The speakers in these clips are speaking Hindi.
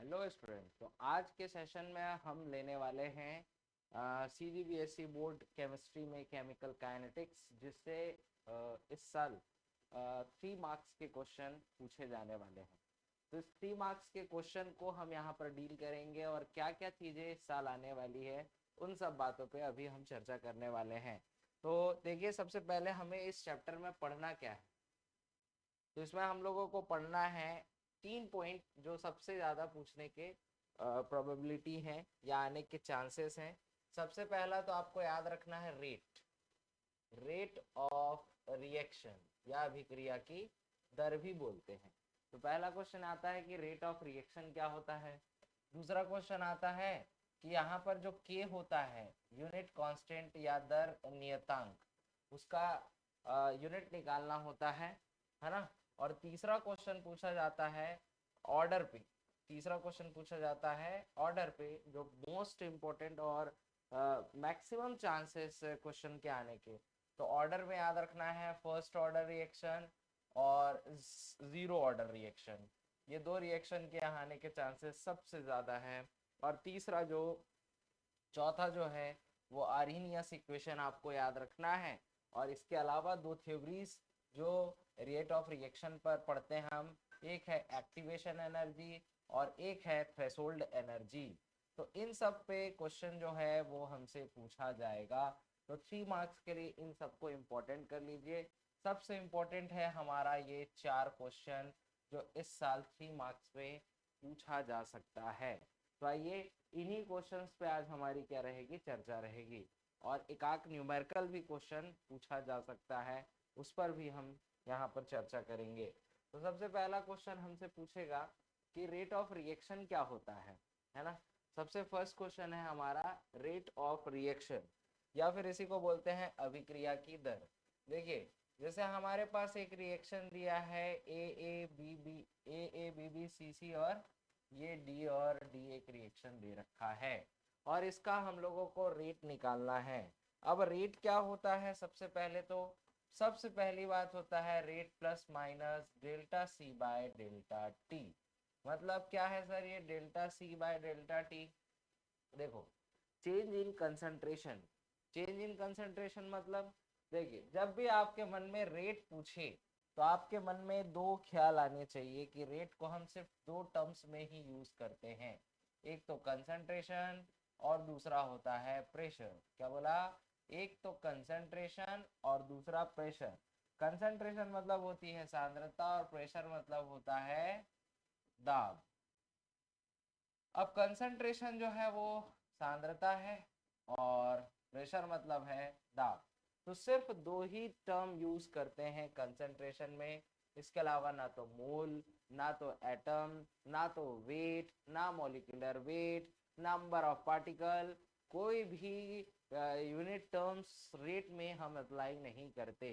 Hello student. तो आज के सेशन में हम लेने वाले हैं CGBSE बोर्ड केमिस्ट्री में केमिकल काइनेटिक्स, जिससे इस साल 3 मार्क्स के क्वेश्चन पूछे जाने वाले हैं। तो इस 3 मार्क्स के क्वेश्चन को हम यहाँ पर डील करेंगे और क्या क्या चीज़ें इस साल आने वाली है उन सब बातों पे अभी हम चर्चा करने वाले हैं। तो देखिए, सबसे पहले हमें इस चैप्टर में पढ़ना क्या है। तो इसमें हम लोगों को पढ़ना है 3 पॉइंट जो सबसे ज़्यादा पूछने के प्रोबेबिलिटी है या आने के चांसेस हैं। सबसे पहला तो आपको याद रखना है रेट ऑफ रिएक्शन या अभिक्रिया की दर भी बोलते हैं। तो पहला क्वेश्चन आता है कि रेट ऑफ रिएक्शन क्या होता है। दूसरा क्वेश्चन आता है कि यहाँ पर जो के होता है यूनिट कांस्टेंट या दर नियतांक, उसका यूनिट निकालना होता है ना। और तीसरा क्वेश्चन पूछा जाता है ऑर्डर पे। जो मोस्ट इम्पोर्टेंट और मैक्सिमम चांसेस क्वेश्चन के आने के। तो ऑर्डर में याद रखना है फर्स्ट ऑर्डर रिएक्शन और जीरो ऑर्डर रिएक्शन। ये दो रिएक्शन के यहाँ आने के चांसेस सबसे ज़्यादा है। और चौथा जो है वो आर्हीनियस इक्वेशन आपको याद रखना है। और इसके अलावा दो थ्योरीज जो रेट ऑफ रिएक्शन पर पढ़ते हैं हम, एक है एक्टिवेशन एनर्जी और एक है थ्रेशोल्ड एनर्जी। तो इन सब पे क्वेश्चन जो है वो हमसे पूछा जाएगा। तो 3 मार्क्स के लिए इन सबको इम्पोर्टेंट कर लीजिए। सबसे इम्पोर्टेंट है हमारा ये 4 क्वेश्चन जो इस साल 3 मार्क्स पे पूछा जा सकता है। तो आइए इन्हीं क्वेश्चंस पे आज हमारी क्या रहेगी, चर्चा रहेगी। और एक आध न्यूमेरिकल भी क्वेश्चन पूछा जा सकता है, उस पर भी हम यहाँ पर चर्चा करेंगे। तो सबसे पहला क्वेश्चन हमसे पूछेगा कि रेट ऑफ रिएक्शन क्या होता है ना। सबसे फर्स्ट क्वेश्चन है हमारा रेट ऑफ रिएक्शन, या फिर इसी को बोलते हैं अभिक्रिया की दर। देखिए, जैसे हमारे पास एक रिएक्शन दिया है AABB और ये डी और डी एक रिएक्शन दे रखा है और इसका हम लोगों को रेट निकालना है। अब रेट क्या होता है, सबसे पहली बात होता है rate plus minus delta C by delta T. मतलब क्या है सर ये delta C by delta T. देखो, चेंज इन कंसंट्रेशन मतलब, देखिए जब भी आपके मन में रेट पूछे तो आपके मन में दो ख्याल आने चाहिए कि रेट को हम सिर्फ दो टर्म्स में ही यूज करते हैं। एक तो कंसंट्रेशन और दूसरा होता है प्रेशर। क्या बोला? एक तो कंसंट्रेशन और दूसरा प्रेशर। कंसंट्रेशन मतलब होती है सांद्रता और प्रेशर मतलब होता है दाब। अब कंसंट्रेशन जो है वो सांद्रता है और प्रेशर मतलब है दाब। तो सिर्फ दो ही टर्म यूज करते हैं कंसंट्रेशन में। इसके अलावा ना तो मोल, ना तो एटम, ना तो वेट, ना molecular weight, number of particle, कोई भी यूनिट टर्म्स रेट में हम अप्लाई नहीं करते।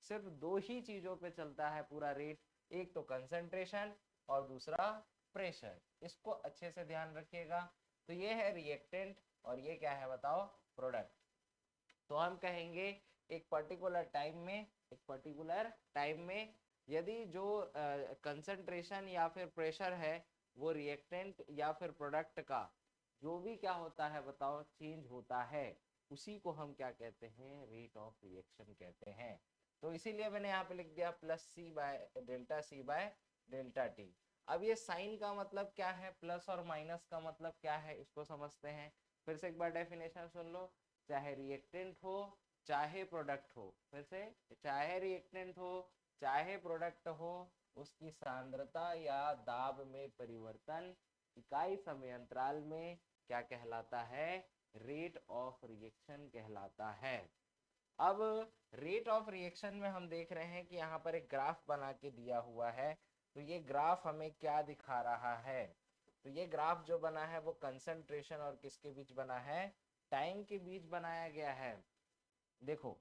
सिर्फ दो ही चीजों पे चलता है पूरा रेट, एक तो कंसंट्रेशन और दूसरा प्रेशर। इसको अच्छे से ध्यान रखिएगा। तो ये है रिएक्टेंट और ये क्या है बताओ, प्रोडक्ट। तो हम कहेंगे एक पर्टिकुलर टाइम में यदि जो कंसंट्रेशन या फिर प्रेशर है वो रिएक्टेंट या फिर प्रोडक्ट का जो भी क्या होता है बताओ, चेंज होता है, उसी को हम क्या कहते हैं, रेट ऑफ रिएक्शन कहते हैं। तो इसीलिए मैंने यहाँ पे लिख दिया plus C by delta T. अब ये साइन का मतलब क्या है, प्लस और माइनस का मतलब क्या है, इसको समझते हैं। फिर से एक बार डेफिनेशन सुन लो। चाहे रिएक्टेंट हो चाहे प्रोडक्ट हो, फिर से, चाहे रिएक्टेंट हो चाहे प्रोडक्ट हो, उसकी सांद्रता या दाब में परिवर्तन इकाई समय अंतराल में क्या कहलाता है, रेट ऑफ रिएक्शन कहलाता है। अब रेट ऑफ रिएक्शन में हम देख रहे हैं कि यहाँ पर एक ग्राफ बना के दिया हुआ है। तो ये ग्राफ हमें क्या दिखा रहा है, तो ये ग्राफ जो बना है वो कंसंट्रेशन और किसके बीच बना है, टाइम के बीच बनाया गया है। देखो,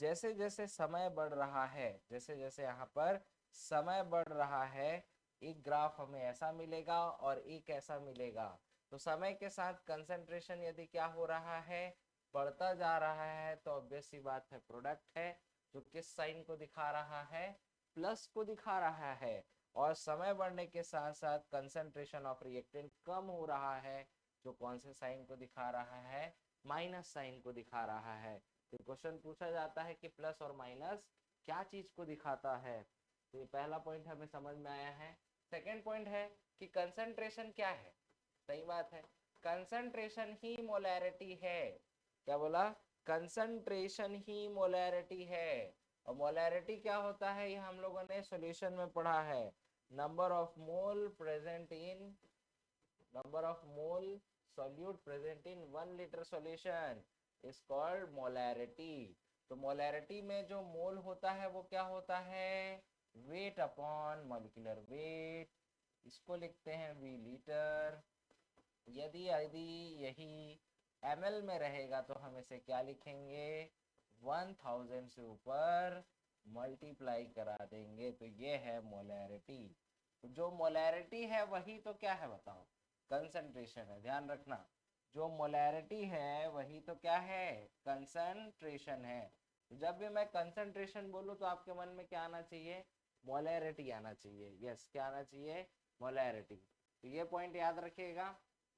जैसे जैसे समय बढ़ रहा है, जैसे जैसे यहाँ पर समय बढ़ रहा है, एक ग्राफ हमें ऐसा मिलेगा और एक ऐसा मिलेगा। तो समय के साथ कंसंट्रेशन यदि क्या हो रहा है, बढ़ता जा रहा है, तो ऑब्वियस सी बात है प्रोडक्ट है जो किस साइन को दिखा रहा है, प्लस को दिखा रहा है। और समय बढ़ने के साथ साथ कंसंट्रेशन ऑफ रिएक्टेंट कम हो रहा है, जो कौन से साइन को दिखा रहा है, माइनस साइन को दिखा रहा है। तो क्वेश्चन पूछा जाता है कि प्लस और माइनस क्या चीज को दिखाता है। तो ये पहला पॉइंट हमें समझ में आया है। सेकेंड पॉइंट है कि कंसंट्रेशन क्या है। सही बात है, कंसंट्रेशन ही मोलैरिटी है। क्या बोला, कंसंट्रेशन ही मोलैरिटी है। और मोलैरिटी क्या होता है ये हम लोगों ने सॉल्यूशन में पढ़ा है, number of mole present in number of mole solute present in 1 liter solution is called molarity। तो मोलैरिटी में जो मोल होता है वो क्या होता है, वेट अपॉन मॉलिक्यूलर वेट, इसको लिखते हैं वी लीटर। यदि यदि यही ml में रहेगा तो हम इसे क्या लिखेंगे, 1000 से ऊपर मल्टीप्लाई करा देंगे, तो ये है मोलैरिटी। तो जो मोलैरिटी है वही तो क्या है बताओ, कंसंट्रेशन है। ध्यान रखना, जो मोलैरिटी है वही तो क्या है, कंसंट्रेशन है। तो जब भी मैं कंसंट्रेशन बोलूँ तो आपके मन में क्या आना चाहिए, मोलैरिटी आना चाहिए। यस, क्या आना चाहिए, मोलैरिटी। तो ये पॉइंट याद रखिएगा।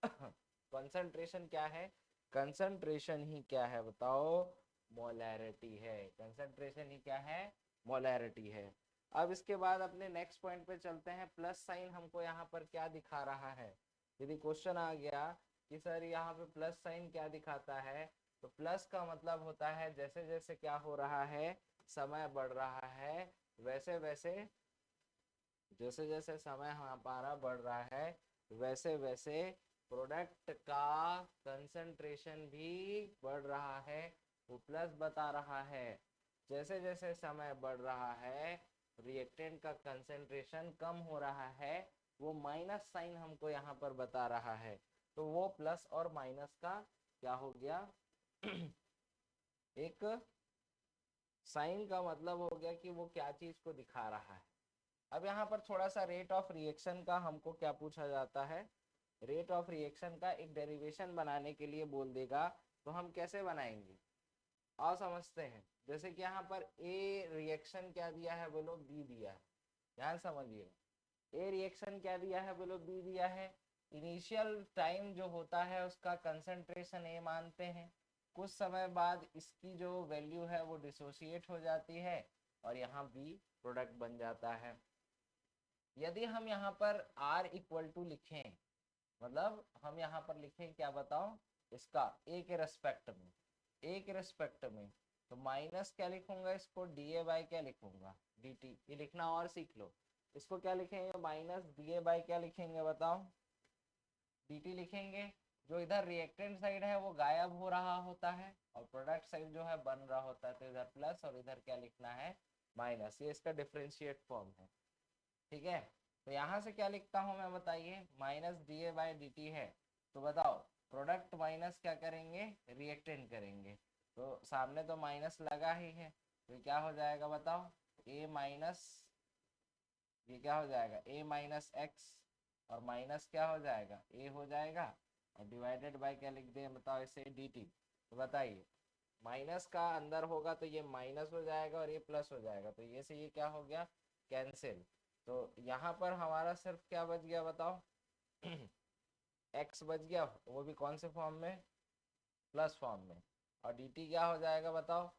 कंसंट्रेशन क्या है, कंसंट्रेशन ही क्या है बताओ, मोलैरिटी है। कंसंट्रेशन ही क्या है, मोलैरिटी है। अब इसके बाद अपने नेक्स्ट पॉइंट पे चलते हैं। प्लस साइन हमको यहाँ पर क्या दिखा रहा है। यदि क्वेश्चन आ गया कि सर यहाँ पे प्लस साइन क्या दिखाता है, तो प्लस का मतलब होता है जैसे जैसे क्या हो रहा है, समय बढ़ रहा है, वैसे वैसे जैसे जैसे समय हमारा बढ़ रहा है वैसे वैसे प्रोडक्ट का कंसंट्रेशन भी बढ़ रहा है, वो प्लस बता रहा है। जैसे जैसे समय बढ़ रहा है रिएक्टेंट का कंसंट्रेशन कम हो रहा है, वो माइनस साइन हमको यहाँ पर बता रहा है। तो वो प्लस और माइनस का क्या हो गया एक साइन का मतलब हो गया कि वो क्या चीज को दिखा रहा है। अब यहाँ पर थोड़ा सा रेट ऑफ रिएक्शन का हमको क्या पूछा जाता है, रेट ऑफ रिएक्शन का एक डेरिवेशन बनाने के लिए बोल देगा, तो हम कैसे बनाएंगे, आओ समझते हैं। जैसे कि यहाँ पर ए रिएक्शन क्या दिया है बोलो, बी दिया है। ध्यान समझिए, ए रिएक्शन क्या दिया है बोलो, बी दिया है। इनिशियल टाइम जो होता है उसका कंसंट्रेशन ए मानते हैं, कुछ समय बाद इसकी जो वैल्यू है वो डिसोसिएट हो जाती है और यहाँ बी प्रोडक्ट बन जाता है। यदि हम यहाँ पर R इक्वल टू लिखें, मतलब हम यहाँ पर लिखें क्या बताओ, इसका ए के रेस्पेक्ट में, ए के रेस्पेक्ट में, तो माइनस क्या लिखूंगा इसको, डी ए बाई क्या लिखूंगा, डी टी। ये लिखना और सीख लो। इसको क्या लिखेंगे, माइनस डी ए बाई क्या लिखेंगे बताओ, डी टी लिखेंगे। जो इधर रिएक्टेंट साइड है वो गायब हो रहा होता है और प्रोडक्ट साइड जो है बन रहा होता है, तो इधर प्लस और इधर क्या लिखना है, माइनस। ये इसका डिफरेंशिएट फॉर्म है, ठीक है। तो यहाँ से क्या लिखता हूँ मैं बताइए, minus d A by D T है, तो बताओ प्रोडक्ट माइनस क्या करेंगे, रिएक्टेंट करेंगे, तो सामने तो माइनस लगा ही है, तो क्या हो जाएगा बताओ, ए माइनस, ये क्या हो जाएगा, ए माइनस एक्स, और माइनस क्या हो जाएगा, ए हो जाएगा, और डिवाइडेड बाय क्या लिख दें बताओ इसे, डी टी। तो बताइए माइनस का अंदर होगा तो ये माइनस हो जाएगा और ये प्लस हो जाएगा, तो ये से ये क्या हो गया, कैंसिल। तो यहाँ पर हमारा सिर्फ क्या बच गया बताओ एक्स बच गया, वो भी कौन से फॉर्म में, प्लस फॉर्म में। और डी टी क्या हो जाएगा बताओ,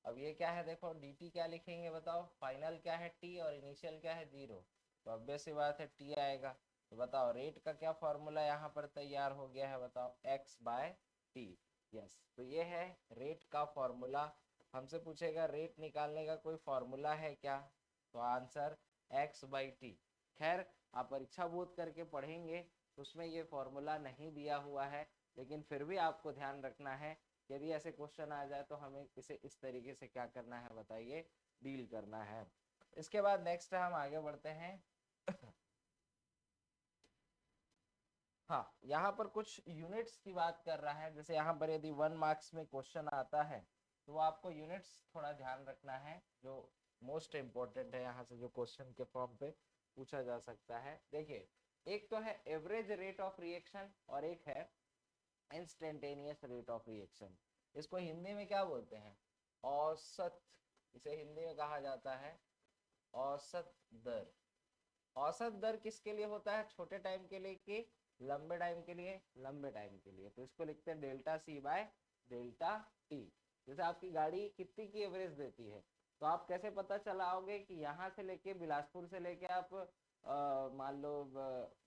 अब ये क्या है देखो, डी टी क्या लिखेंगे बताओ, फाइनल क्या है टी और इनिशियल क्या है 0, तो ऑब्वियस सी बात है टी आएगा। तो बताओ रेट का क्या फॉर्मूला यहाँ पर तैयार हो गया है बताओ, एक्स बाय टी। यस, तो ये है रेट का फॉर्मूला। हमसे पूछेगा रेट निकालने का कोई फॉर्मूला है क्या, तो आंसर एक्स बाई टी। खैर आप परीक्षा बोध करके पढ़ेंगे तो उसमें ये फॉर्मूला नहीं दिया हुआ है, लेकिन फिर भी आपको ध्यान रखना है, यदि ऐसे क्वेश्चन आ जाए तो हमें इसे इस तरीके से क्या करना है बताइए, डील करना है। इसके बाद नेक्स्ट हम आगे बढ़ते हैं हाँ, यहाँ पर कुछ यूनिट्स की बात कर रहा है। जैसे यहाँ पर यदि 1 मार्क्स में क्वेश्चन आता है तो आपको यूनिट्स थोड़ा ध्यान रखना है, जो मोस्ट इम्पोर्टेंट है यहाँ से जो क्वेश्चन के फॉर्म पे पूछा जा सकता है। देखिए, एक तो है एवरेज रेट ऑफ रिएक्शन और एक है इंस्टेंटेनियस रेट ऑफ रिएक्शन। इसको हिंदी में क्या बोलते हैं, औसत, इसे हिंदी में कहा जाता है औसत दर। औसत दर किसके लिए होता है, छोटे टाइम के लिए कि लंबे टाइम के लिए, लंबे टाइम के लिए। तो इसको लिखते हैं delta C by delta T. जैसे आपकी गाड़ी कितनी की एवरेज देती है, तो आप कैसे पता चलाओगे कि यहाँ से लेके बिलासपुर से लेके आप मान लो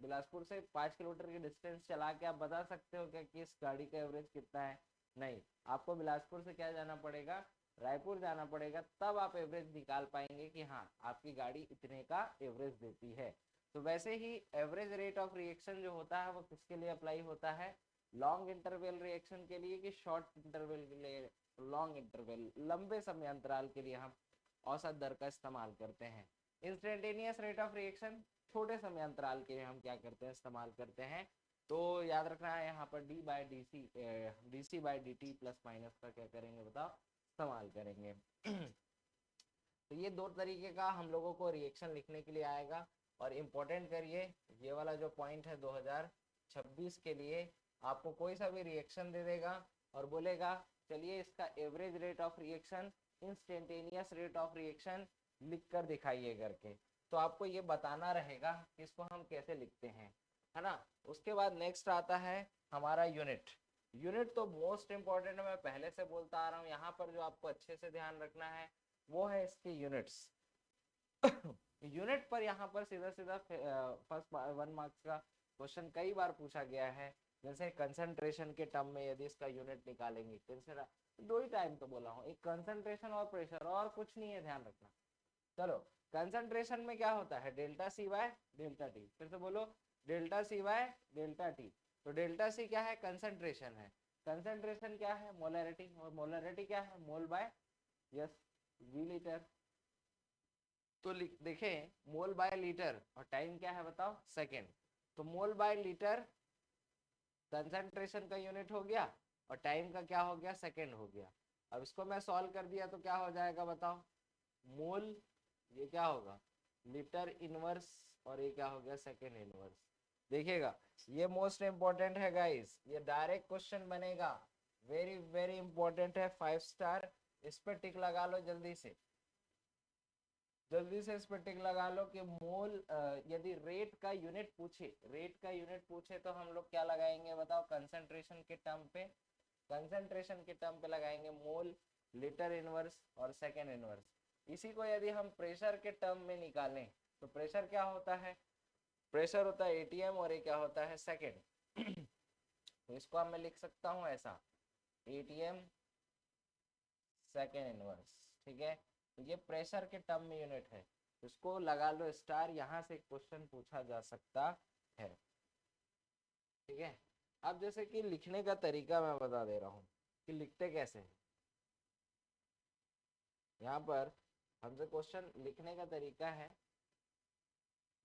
बिलासपुर से 5 किलोमीटर की डिस्टेंस चला के आप बता सकते हो क्या कि इस गाड़ी का एवरेज कितना है? नहीं, आपको बिलासपुर से क्या जाना पड़ेगा, रायपुर जाना पड़ेगा, तब आप एवरेज निकाल पाएंगे कि हाँ आपकी गाड़ी इतने का एवरेज देती है। तो वैसे ही एवरेज रेट ऑफ रिएक्शन जो होता है वो किसके लिए अप्लाई होता है, लॉन्ग इंटरवल रिएक्शन के लिए कि शॉर्ट इंटरवल के लिए? लॉन्ग इंटरवल, लंबे समय अंतराल के लिए हम औसत दर का इस्तेमाल करते हैं। इंस्टेंटेनियस रेट ऑफ रिएक्शन छोटे समय अंतराल के लिए हम क्या करते हैं, इस्तेमाल करते हैं। तो याद रखना है यहाँ पर D by D C, D C by D T plus minus का क्या करेंगे बताओ, इस्तेमाल करेंगे। तो ये दो तरीके का हम लोगों को रिएक्शन लिखने के लिए आएगा। और इम्पोर्टेंट करिए ये वाला जो पॉइंट है 2026 के लिए, आपको कोई सा भी रिएक्शन दे देगा और बोलेगा चलिए इसका average rate of reaction, instantaneous rate of reaction लिख कर दिखाइए करके, तो आपको ये बताना रहेगा कि इसको हम कैसे लिखते हैं, है ना। उसके बाद नेक्स्ट आता है हमारा यूनिट। यूनिट तो मोस्ट इंपॉर्टेंट है, मैं पहले से बोलता आ रहा हूँ। यहाँ पर जो आपको अच्छे से ध्यान रखना है वो है इसके यूनिट्स। यूनिट पर यहाँ पर सीधा सीधा फर्स्ट 1 मार्क्स का क्वेश्चन कई बार पूछा गया है। जैसे कंसंट्रेशन के टर्म में यदि इसका यूनिट निकालेंगे, दो ही टाइम तो बोला हूँ, एक कंसंट्रेशन और प्रेशर, और कुछ नहीं है, ध्यान रखना। चलो, कंसंट्रेशन में क्या होता है, delta C by delta T. फिर से बोलो, delta C by delta T. तो डेल्टा सी क्या है, कंसंट्रेशन है। कंसंट्रेशन क्या है, मोलरिटी, और मोलरिटी क्या है, मोल बाय यस वी लीटर। तो देखें मोल बाय लीटर और टाइम क्या है बताओ, सेकेंड। तो मोल बाय लीटर कंसंट्रेशन का यूनिट हो गया और टाइम का क्या हो गया, सेकेंड हो गया। अब इसको मैं सॉल्व कर दिया तो क्या हो जाएगा बताओ, मोल ये क्या होगा, लीटर इनवर्स, और ये क्या हो गया, सेकेंड इनवर्स। देखिएगा ये मोस्ट इंपॉर्टेंट है गाइस, ये डायरेक्ट क्वेश्चन बनेगा, वेरी वेरी इंपॉर्टेंट है, 5 स्टार। इस पर टिक लगा लो जल्दी से, जल्दी से इस पर टिक लगा लो कि मोल, यदि रेट का यूनिट पूछे, रेट का यूनिट पूछे तो हम लोग क्या लगाएंगे बताओ, कंसंट्रेशन के टर्म पे, कंसंट्रेशन के टर्म पे लगाएंगे मोल, लीटर इनवर्स और सेकेंड इनवर्स। इसी को यदि हम प्रेशर के टर्म में निकालें तो प्रेशर क्या होता है, प्रेशर होता है एटीएम और ये क्या होता है, सेकेंड। तो इसको अब मैं लिख सकता हूँ ऐसा, एटीएम सेकेंड इनवर्स, ठीक है। तो ये प्रेशर के टर्म में यूनिट है, इसको लगा लो स्टार, यहाँ से क्वेश्चन पूछा जा सकता है, ठीक है। अब जैसे कि लिखने का तरीका मैं बता दे रहा हूँ कि लिखते कैसे हैं। यहाँ पर हमसे क्वेश्चन लिखने का तरीका है,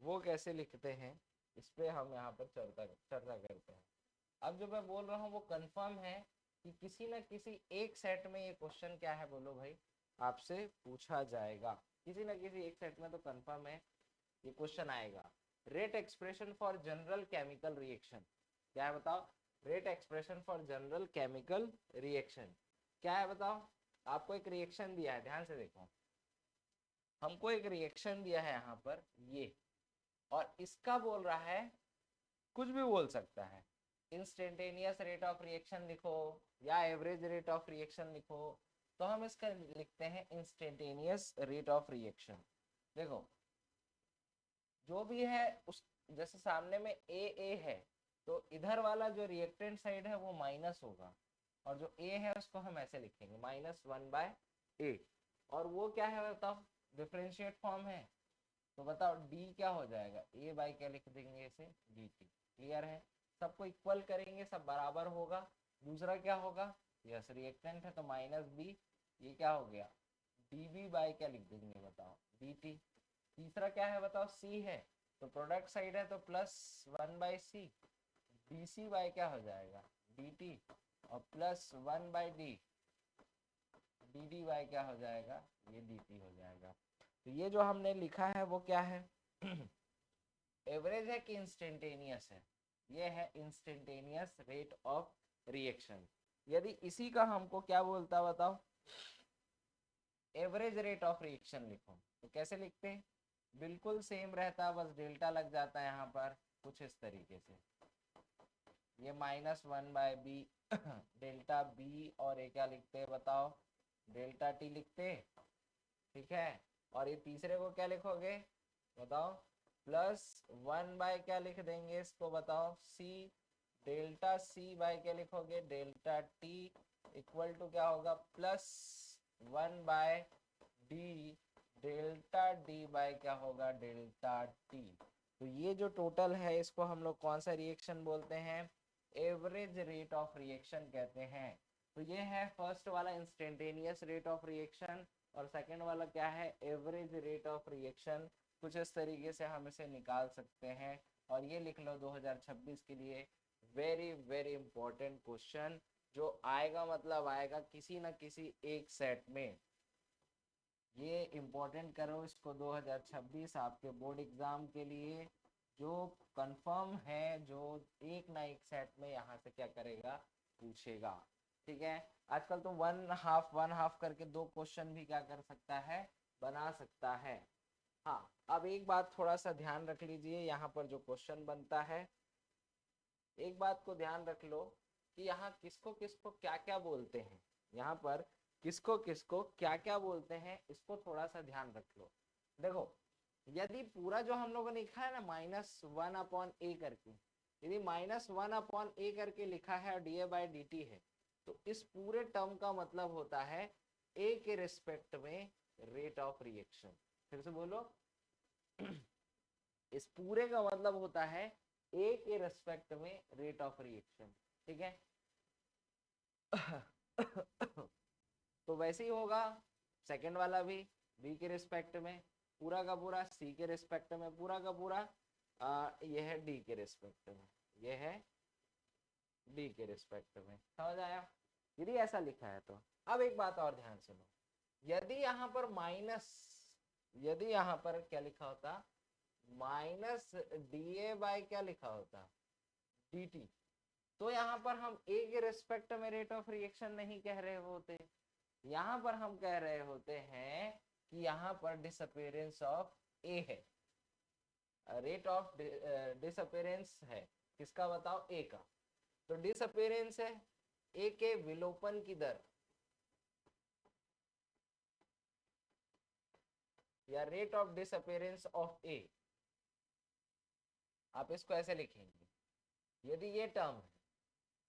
वो कैसे लिखते हैं इस पे हम यहाँ पर चर्चा करते हैं। अब जो मैं बोल रहा हूँ वो कंफर्म है कि किसी न किसी एक सेट में ये क्वेश्चन क्या है बोलो भाई, आपसे पूछा जाएगा, किसी न किसी एक सेट में तो कंफर्म है ये क्वेश्चन आएगा। Rate expression for general chemical reaction, क्या है बताओ, rate expression for general chemical reaction क्या है बताओ। आपको एक रिएक्शन दिया है, ध्यान से देखो, हमको एक रिएक्शन दिया है यहाँ पर ये, और इसका बोल रहा है, कुछ भी बोल सकता है, इंस्टेंटेनियस रेट ऑफ रिएक्शन लिखो या एवरेज रेट ऑफ रिएक्शन लिखो, तो हम इसका लिखते हैं इंस्टेंटेनियस रेट ऑफ रिएक्शन। देखो जो भी है उस, जैसे सामने में ए है तो इधर वाला जो रिएक्टेंट साइड है वो माइनस होगा, और जो ए है उसको हम ऐसे लिखेंगे -1/a। और वो क्या है बताओ, डिफरेंशिएट फॉर्म है, तो बताओ डी क्या हो जाएगा, ए बाई क्या लिख देंगे इसे, डी टी। क्लियर है, सबको इक्वल करेंगे, सब बराबर होगा। दूसरा क्या होगा, यस रिएक्टेंट है तो -b, ये क्या हो गया, डी बी बाई क्या लिख देंगे बताओ, डी टी। तीसरा क्या है बताओ, सी है तो प्रोडक्ट साइड है तो +1/c, डी सी बाई क्या हो जाएगा, डी टी, और +1/d, डी डी बाई क्या हो जाएगा, ये डी टी हो जाएगा। तो ये जो हमने लिखा है वो क्या है, एवरेज है कि इंस्टेंटेनियस है, ये है इंस्टेंटेनियस रेट ऑफ रिएक्शन। यदि इसी का हमको क्या बोलता बताओ, एवरेज रेट ऑफ रिएक्शन लिखो, तो कैसे लिखते हैं, बिल्कुल सेम रहता, बस डेल्टा लग जाता है यहाँ पर कुछ इस तरीके से, ये -1/b डेल्टा बी, और ये क्या लिखते हैं बताओ, डेल्टा टी लिखते, ठीक है। और ये तीसरे को क्या लिखोगे बताओ, +1 क्या लिख देंगे इसको बताओ, सी, डेल्टा सी बाय क्या लिखोगे, डेल्टा टी, इक्वल टू क्या होगा, +1/d, डेल्टा डी बाय क्या होगा, डेल्टा टी। तो ये जो टोटल है इसको हम लोग कौन सा रिएक्शन बोलते हैं, एवरेज रेट ऑफ रिएक्शन कहते हैं। तो ये है फर्स्ट वाला इंस्टेंटेनियस रेट ऑफ रिएक्शन, और सेकंड वाला क्या है, एवरेज रेट ऑफ रिएक्शन। कुछ इस तरीके से हम इसे निकाल सकते हैं, और ये लिख लो 2026 के लिए वेरी वेरी इंपॉर्टेंट क्वेश्चन जो आएगा, मतलब आएगा किसी ना किसी एक सेट में। ये इम्पोर्टेंट करो इसको 2026 आपके बोर्ड एग्जाम के लिए, जो कंफर्म है, जो एक ना एक सेट में यहाँ से क्या करेगा, पूछेगा, ठीक है। आजकल तो वन हाफ करके 2 क्वेश्चन भी क्या कर सकता है, बना सकता है। हाँ, अब एक बात थोड़ा सा ध्यान रख लीजिए, यहाँ पर जो क्वेश्चन बनता है, एक बात को ध्यान रख लो कि यहाँ किसको किसको क्या क्या बोलते हैं, यहाँ पर किसको किसको क्या क्या बोलते हैं, इसको थोड़ा सा ध्यान रख लो। देखो, यदि पूरा जो हम लोगों ने लिखा है ना -1/a करके, यदि -1/a करके लिखा है और dA/dt है, तो इस पूरे टर्म का मतलब होता है a के रिस्पेक्ट में रेट ऑफ रिएक्शन। फिर से बोलो इस पूरे का मतलब होता है ए के रेस्पेक्ट में रेट ऑफ रिएक्शन, ठीक है। तो वैसे ही होगा सेकंड वाला भी, बी के रिस्पेक्ट में पूरा का पूरा, सी के रिस्पेक्ट में पूरा का पूरा, यह है डी के रिस्पेक्ट में, यह है डी के रिस्पेक्ट में, समझ आया यदि ऐसा लिखा है तो। अब एक बात और ध्यान सुनो, यदि यहाँ पर माइनस, यदि यहाँ पर क्या लिखा होता, -dA/, क्या लिखा होता, dt, तो यहाँ पर हम a के रेस्पेक्ट में रेट ऑफ रिएक्शन नहीं कह रहे होते, यहाँ पर हम कह रहे होते हैं कि यहाँ पर डिसअपीयरेंस ऑफ a है, रेट ऑफ डिसअपीयरेंस है किसका बताओ, a का। तो डिसअपीयरेंस है a के विलोपन की दर, या rate of disappearance of a, आप इसको ऐसे लिखेंगे। यदि ये टर्म है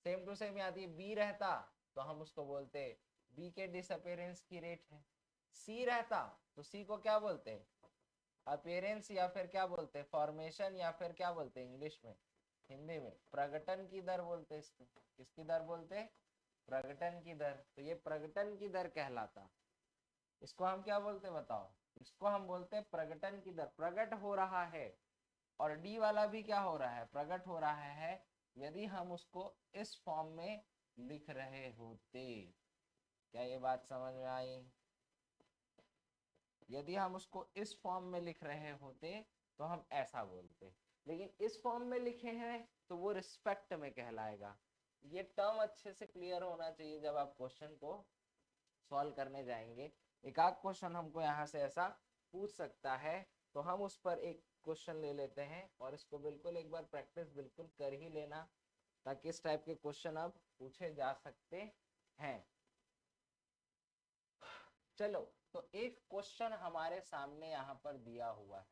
सेम टू सेम यदि बी रहता तो हम उसको बोलते बी के डिसअपीयरेंस की रेट है, सी रहता तो सी को क्या बोलते हैं, अपीयरेंस, या फिर क्या बोलते हैं, फॉर्मेशन, या फिर क्या बोलते हैं इंग्लिश में, हिंदी में प्रगटन की दर बोलते हैं इसको। किसकी दर बोलते हैं, प्रगटन की दर। तो ये प्रगटन की दर कहलाता, इसको हम क्या बोलते हैं बताओ, इसको हम बोलते हैं प्रगटन की दर, प्रगट हो रहा है। और डी वाला भी क्या हो रहा है, प्रकट हो रहा है, यदि हम उसको इस फॉर्म में लिख रहे होते। क्या ये बात समझ में आई, यदि हम उसको इस फॉर्म में लिख रहे होते तो हम ऐसा बोलते, लेकिन इस फॉर्म में लिखे हैं तो वो रिस्पेक्ट में कहलाएगा। ये टर्म अच्छे से क्लियर होना चाहिए जब आप क्वेश्चन को सॉल्व करने जाएंगे। एक आध क्वेश्चन हमको यहाँ से ऐसा पूछ सकता है, तो हम उस पर एक क्वेश्चन ले लेते हैं, और इसको बिल्कुल एक बार प्रैक्टिस बिल्कुल कर ही लेना, ताकि इस टाइप के क्वेश्चन अब पूछे जा सकते हैं। चलो, तो एक क्वेश्चन हमारे सामने यहाँ पर दिया हुआ है।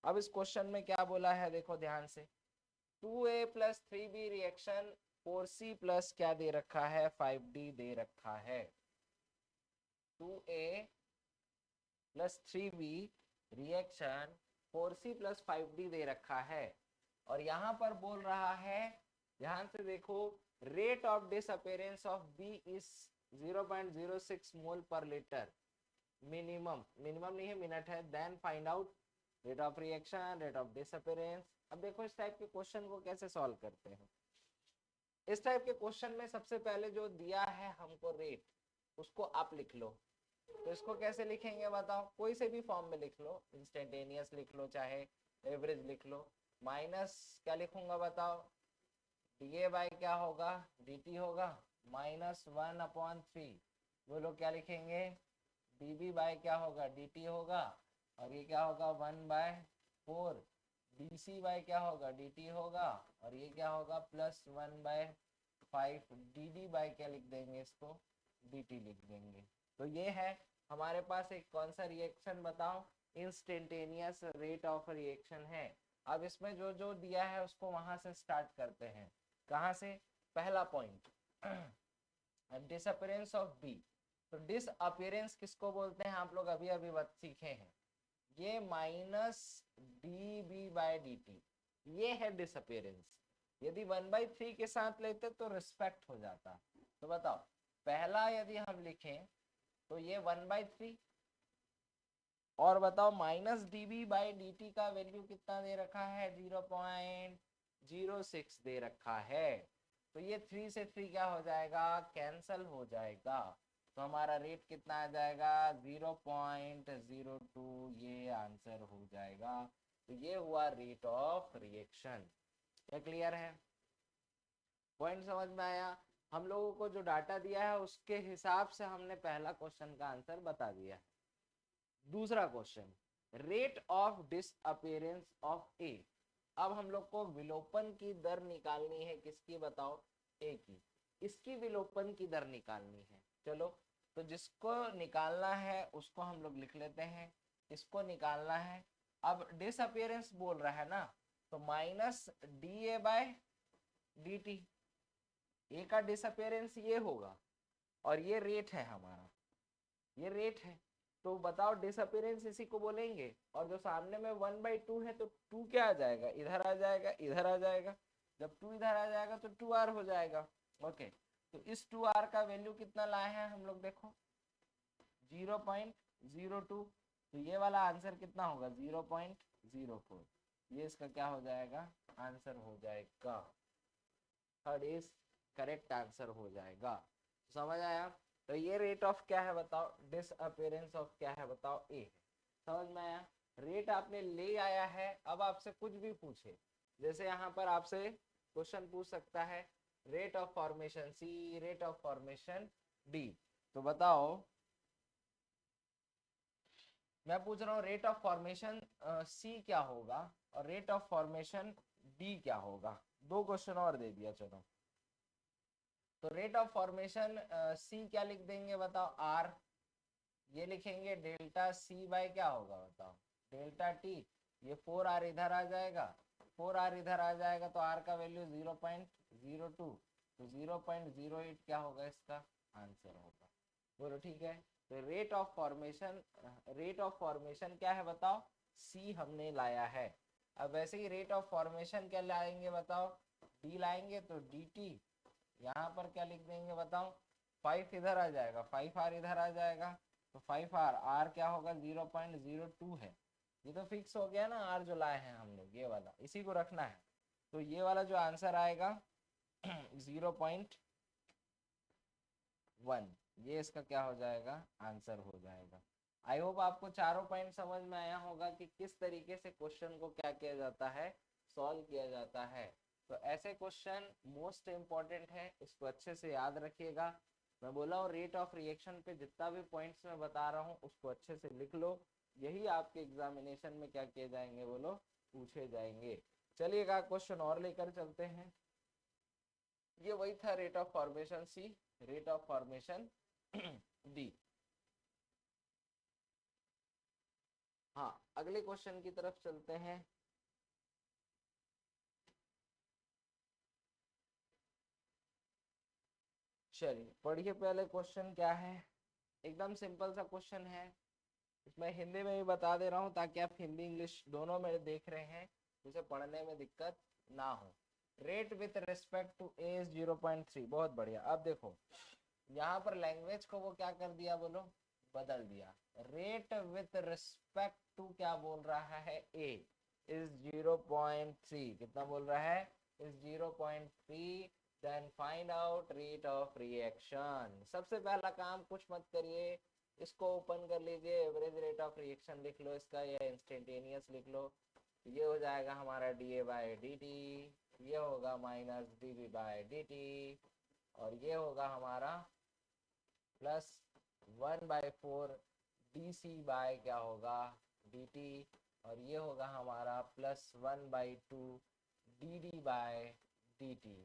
अब इस क्वेश्चन में क्या बोला है देखो ध्यान से, 2a + 3b रिएक्शन 4c + क्या दे रखा है, 5d दे रखा है। 2a + 3b reaction 4c + 5d दे रखा है, और यहाँ पर बोल रहा है, ध्यान से देखो, rate of disappearance of b is 0.06 mole per litre, minimum, minimum नहीं है मिनट है, then find out rate of reaction, rate of disappearance. अब देखो इस टाइप के क्वेश्चन को कैसे सॉल्व करते हैं। इस टाइप के क्वेश्चन में सबसे पहले जो दिया है हमको रेट, उसको आप लिख लो। तो इसको कैसे लिखेंगे बताओ, कोई से भी फॉर्म में लिख लो, इंस्टेंटेनियस लिख लो चाहे एवरेज लिख लो, माइनस क्या लिखूंगा बताओ, dA/, क्या होगा, dt होगा, -1/3, बोलो क्या लिखेंगे, dB/, क्या होगा, dt होगा, और ये क्या होगा 1/4 dc बाय क्या होगा dt होगा, और ये क्या होगा प्लस 1/5 dd बाय क्या लिख देंगे इसको dt लिख देंगे। तो ये है हमारे पास एक कौन सा रिएक्शन बताओ, इंस्टेंटेनियस रेट ऑफ रिएक्शन है। अब इसमें जो जो दिया है उसको वहां से स्टार्ट करते हैं। कहाँ से? पहला पॉइंट डिसअपीयरेंस ऑफ बी। तो डिसअपीयरेंस किसको बोलते हैं आप लोग अभी अभी बात सीखे हैं, ये minus D B by D T, ये है डिसअपीयरेंस। यदि 1/3 के साथ लेते तो रिस्पेक्ट हो जाता। तो बताओ पहला यदि हम लिखें तो ये 1/3, और बताओ minus D B by D T का वैल्यू कितना दे रखा है 0.06 दे रखा है। तो ये 3 से 3 क्या हो जाएगा कैंसल हो जाएगा, तो हमारा रेट कितना आ जाएगा 0.02, ये आंसर हो जाएगा। तो ये हुआ रेट ऑफ रिएक्शन। क्या क्लियर है? पॉइंट समझ में आया? हम लोगों को जो डाटा दिया है उसके हिसाब से हमने पहला क्वेश्चन का आंसर बता दिया है। दूसरा question rate of disappearance of A. अब हम लोग को विलोपन की दर निकालनी है, किसकी बताओ ए की। इसकी विलोपन की दर निकालनी है। चलो तो जिसको निकालना है उसको हम लोग लिख लेते हैं, इसको निकालना है। अब डिसअपीयरेंस बोल रहा है ना, तो minus d A by D t, A का डिसअपीयरेंस ये होगा और ये रेट है हमारा, ये रेट है। तो बताओ डिसअपीयरेंस इसी को बोलेंगे, और जो सामने में 1/2 है तो 2 क्या आ जाएगा इधर आ जाएगा, इधर आ जाएगा। जब 2 इधर आ जाएगा तो 2r हो जाएगा। ओके, तो इस 2r का वैल्यू कितना लाए हैं हम लोग देखो 0.02। तो ये वाला आंसर कितना होगा 0.04, ये इसका क्या हो जाएगा आंसर हो जाएगा, थर्ड इज करेक्ट आंसर हो जाएगा। समझ आया? तो ये रेट ऑफ क्या है बताओ, डिसअपीयरेंस ऑफ क्या है बताओ ए है। समझ में आया? रेट आपने ले आया है। अब आपसे कुछ भी पूछे, जैसे यहाँ पर आपसे क्वेश्चन पूछ सकता है rate of formation C, rate of formation D, तो बताओ मैं पूछ रहा हूँ रेट ऑफ फॉर्मेशन सी क्या होगा और रेट ऑफ फॉर्मेशन डी क्या होगा। दो क्वेश्चन और दे दिया। चलो तो रेट ऑफ फॉर्मेशन सी क्या लिख देंगे बताओ आर, ये लिखेंगे डेल्टा सी बाय क्या होगा बताओ डेल्टा टी। ये 4r इधर आ जाएगा, 4r इधर आ जाएगा तो r का वैल्यू 0.02, तो 0.08 क्या होगा इसका आंसर होगा। बोलो ठीक है। तो रेट ऑफ फॉर्मेशन क्या है बताओ सी हमने लाया है। अब वैसे ही रेट ऑफ फॉर्मेशन क्या लाएंगे बताओ डी लाएंगे, तो डी टी यहाँ पर क्या लिख देंगे बताओ 5 इधर आ जाएगा, 5r इधर आ जाएगा, तो 5r, r क्या होगा 0.02 है। ये तो फिक्स हो गया ना, r जो लाए हैं हम लोग ये वाला इसी को रखना है। तो ये वाला जो आंसर आएगा 0.1, ये इसका क्या हो जाएगा आंसर हो जाएगा। आई होप आपको चारों पॉइंट समझ में आया होगा कि किस तरीके से क्वेश्चन को क्या किया जाता है सॉल्व किया जाता है। तो ऐसे क्वेश्चन मोस्ट इम्पॉर्टेंट है, इसको अच्छे से याद रखिएगा। मैं बोला हूँ रेट ऑफ रिएक्शन पे जितना भी पॉइंट्स मैं बता रहा हूँ उसको अच्छे से लिख लो, यही आपके एग्जामिनेशन में क्या किए जाएंगे बोलो पूछे जाएंगे। चलिए एक क्वेश्चन और लेकर चलते हैं। ये वही था rate of formation C, rate of formation D. हाँ अगले क्वेश्चन की तरफ चलते हैं। चलिए पढ़िए पहले क्वेश्चन क्या है। एकदम सिंपल सा क्वेश्चन है, इसमें हिंदी में भी बता दे रहा हूँ ताकि आप हिंदी इंग्लिश दोनों में देख रहे हैं, जिसे पढ़ने में दिक्कत ना हो। Rate with respect to A is 0.3, बहुत बढ़िया। अब देखो यहाँ पर लैंग्वेज को वो क्या कर दिया बोलो बदल दिया। रेट विथ रिस्पेक्ट टू क्या बोल रहा है ए इज 0.3, कितना बोल रहा है is 0.3, then find out rate of reaction. सबसे पहला काम कुछ मत करिए, इसको ओपन कर लीजिए, एवरेज रेट ऑफ रिएक्शन लिख लो इसका या इंस्टेंटेनियस लिख लो। ये हो जाएगा हमारा D A by D T, ये होगा minus D B by D T, और ये होगा हमारा प्लस 1/4 डी सी बाय क्या होगा डी टी, और ये होगा हमारा +1/2 D D by D T.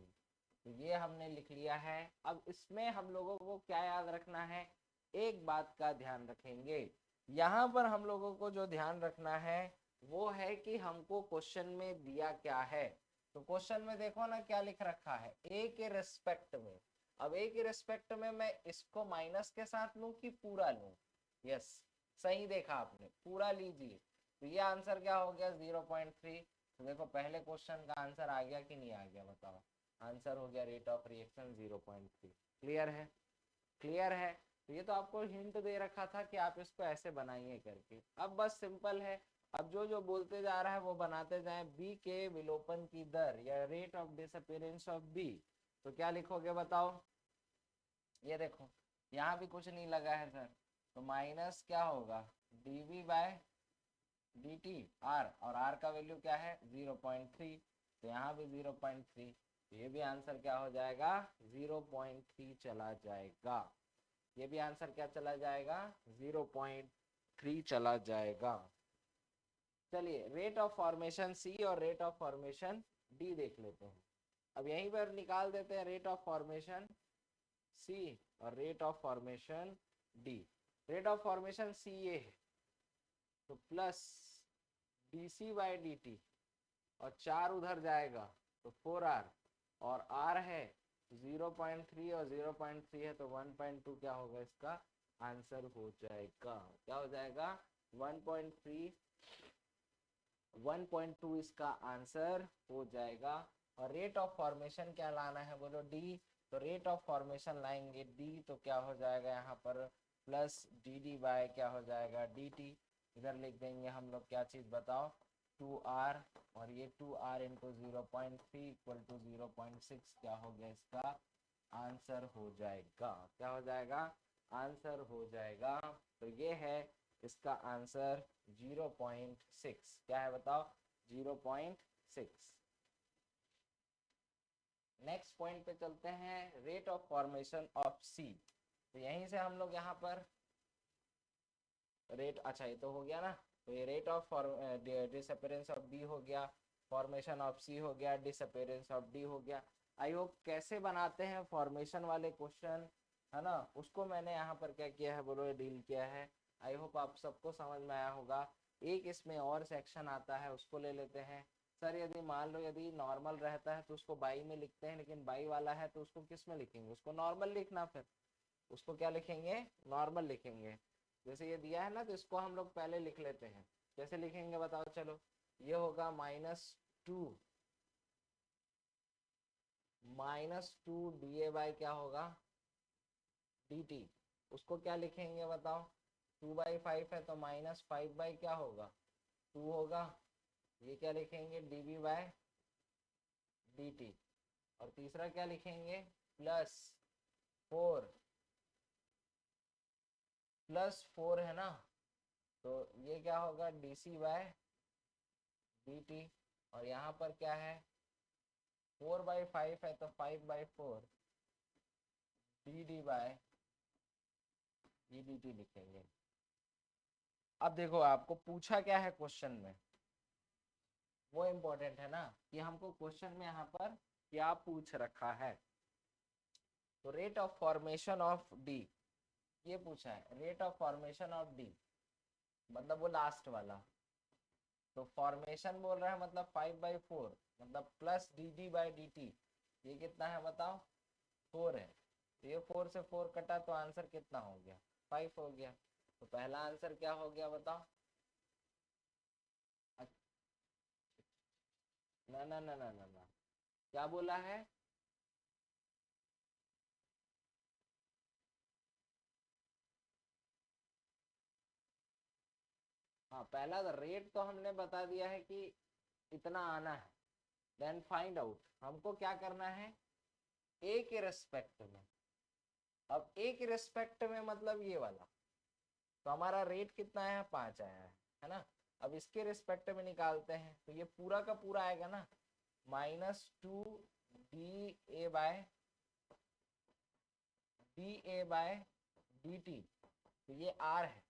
तो ये हमने लिख लिया है। अब इसमें हम लोगों को क्या याद रखना है, एक बात का ध्यान रखेंगे। यहाँ पर हम लोगों को जो ध्यान रखना है वो है कि हमको क्वेश्चन में दिया क्या है। तो क्वेश्चन में देखो ना क्या लिख रखा है, ए के रेस्पेक्ट में। अब ए के रेस्पेक्ट में मैं इसको माइनस के साथ लूं कि पूरा लूं? यस, सही देखा आपने, पूरा लीजिए। तो ये आंसर क्या हो गया 0.3। तो देखो पहले क्वेश्चन का आंसर आ गया कि नहीं आ गया, बताओ। आंसर हो गया रेट ऑफ रिएक्शन 0.3। क्लियर है? क्लियर है। तो ये तो आपको हिंट दे रखा था कि आप इसको ऐसे बनाइए करके। अब बस सिंपल है, अब जो जो बोलते जा रहा है वो बनाते जाए। बी के विलोपन की दर या rate of disappearance of B, तो क्या लिखोगे बताओ। ये देखो यहाँ भी कुछ नहीं लगा है सर, तो माइनस क्या होगा dv बाय dt r, और r का वैल्यू क्या है 0.3, तो यहाँ भी 0.3। तो ये भी आंसर क्या हो जाएगा 0.3 चला जाएगा। ये भी आंसर क्या चला जाएगा 0.3 चला जाएगा। चलिए रेट ऑफ फॉर्मेशन सी और रेट ऑफ फॉर्मेशन डी देख लेते हैं। अब यहीं पर निकाल देते हैं रेट ऑफ फॉर्मेशन सी और rate of formation D. Rate of formation C ये है, तो plus d C by D T, और 4 उधर जाएगा तो 4r, और r है 0.3 और 0.3 है तो 1.2 क्या होगा इसका आंसर हो जाएगा। क्या हो जाएगा 1.3, 1.2 इसका आंसर हो जाएगा। और रेट ऑफ फॉर्मेशन क्या लाना है बोलो डी, तो रेट ऑफ फॉर्मेशन लाएंगे डी, तो क्या हो जाएगा यहाँ पर प्लस डी डी बाय क्या हो जाएगा डी टी। इधर लिख देंगे हम लोग क्या चीज बताओ 2r, और ये 2r इंटू 0.3 इक्वल टू 0.6 क्या हो गया इसका आंसर हो जाएगा। क्या हो जाएगा आंसर हो जाएगा। तो ये है इसका आंसर 0.6। क्या है बताओ 0.6। नेक्स्ट पॉइंट पे चलते हैं, रेट ऑफ फॉर्मेशन ऑफ सी। तो यहीं से हम लोग यहाँ पर रेट, अच्छा ये तो हो गया ना, तो ये rate of disappearance of B हो गया, फॉर्मेशन ऑफ सी हो गया, डिसअपीयरेंस ऑफ डी हो गया। आई होप कैसे बनाते हैं फॉर्मेशन वाले क्वेश्चन, है ना, उसको मैंने यहाँ पर क्या किया है बोलो डील किया है। आई होप आप सबको समझ में आया होगा। एक इसमें और सेक्शन आता है, उसको ले लेते हैं। सर यदि मान लो यदि नॉर्मल रहता है तो उसको बाई में लिखते हैं, लेकिन बाई वाला है तो उसको किस में लिखेंगे, उसको नॉर्मल लिखना, फिर उसको क्या लिखेंगे नॉर्मल लिखेंगे। जैसे ये दिया है ना तो इसको हम लोग पहले लिख लेते हैं। कैसे लिखेंगे बताओ, चलो ये होगा -2 डी ए बाई क्या होगा डी टी। उसको क्या लिखेंगे बताओ, 2/5 है तो -5 बाई क्या होगा 2 होगा। ये क्या लिखेंगे d B by D T, और तीसरा क्या लिखेंगे +4, +4 है ना, तो ये क्या होगा d C by D T, और यहाँ पर क्या है 4/5 है तो 5/4 d D by d d t लिखेंगे। अब देखो आपको पूछा क्या है क्वेश्चन में, वो इम्पोर्टेंट है ना कि हमको क्वेश्चन में यहाँ पर क्या पूछ रखा है। तो rate of formation of D ये पूछा है, rate of formation of D मतलब वो लास्ट वाला। तो फॉर्मेशन बोल रहा है मतलब 5/4 मतलब plus D D by D T, ये कितना है बताओ 4 है। तो ये 4 से 4 कटा तो आंसर कितना हो गया 5 हो गया। तो पहला आंसर क्या हो गया बताओ, ना ना ना ना ना ना, क्या बोला है हाँ पहला रेट तो हमने बता दिया है कि इतना आना है। देन फाइंड आउट हमको क्या करना है ए के रेस्पेक्ट में। अब ए के रेस्पेक्ट में मतलब ये वाला, तो हमारा रेट कितना है 5 आया है ना। अब इसके रिस्पेक्ट में निकालते हैं तो ये पूरा का पूरा आएगा ना -2 d A by D T. तो ये आर है,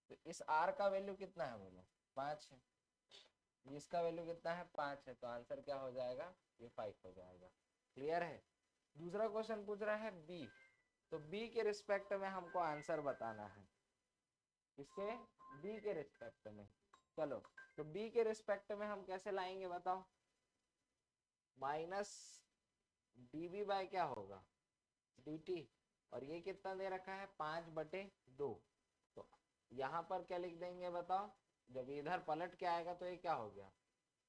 तो इस आर का वैल्यू कितना है बोलो 5 है, इसका वैल्यू कितना है 5 है, तो आंसर क्या हो जाएगा, ये 5 हो जाएगा। क्लियर है। दूसरा क्वेश्चन पूछ रहा है बी, तो बी के रिस्पेक्ट में हमको आंसर बताना है, इसके बी के रिस्पेक्ट में। चलो तो बी के रिस्पेक्ट में हम कैसे लाएंगे बताओ, माइनस डीबी बाय क्या होगा dt, और ये कितना दे रखा है 5/2, तो यहाँ पर क्या लिख देंगे बताओ, जब इधर पलट के आएगा तो ये क्या हो गया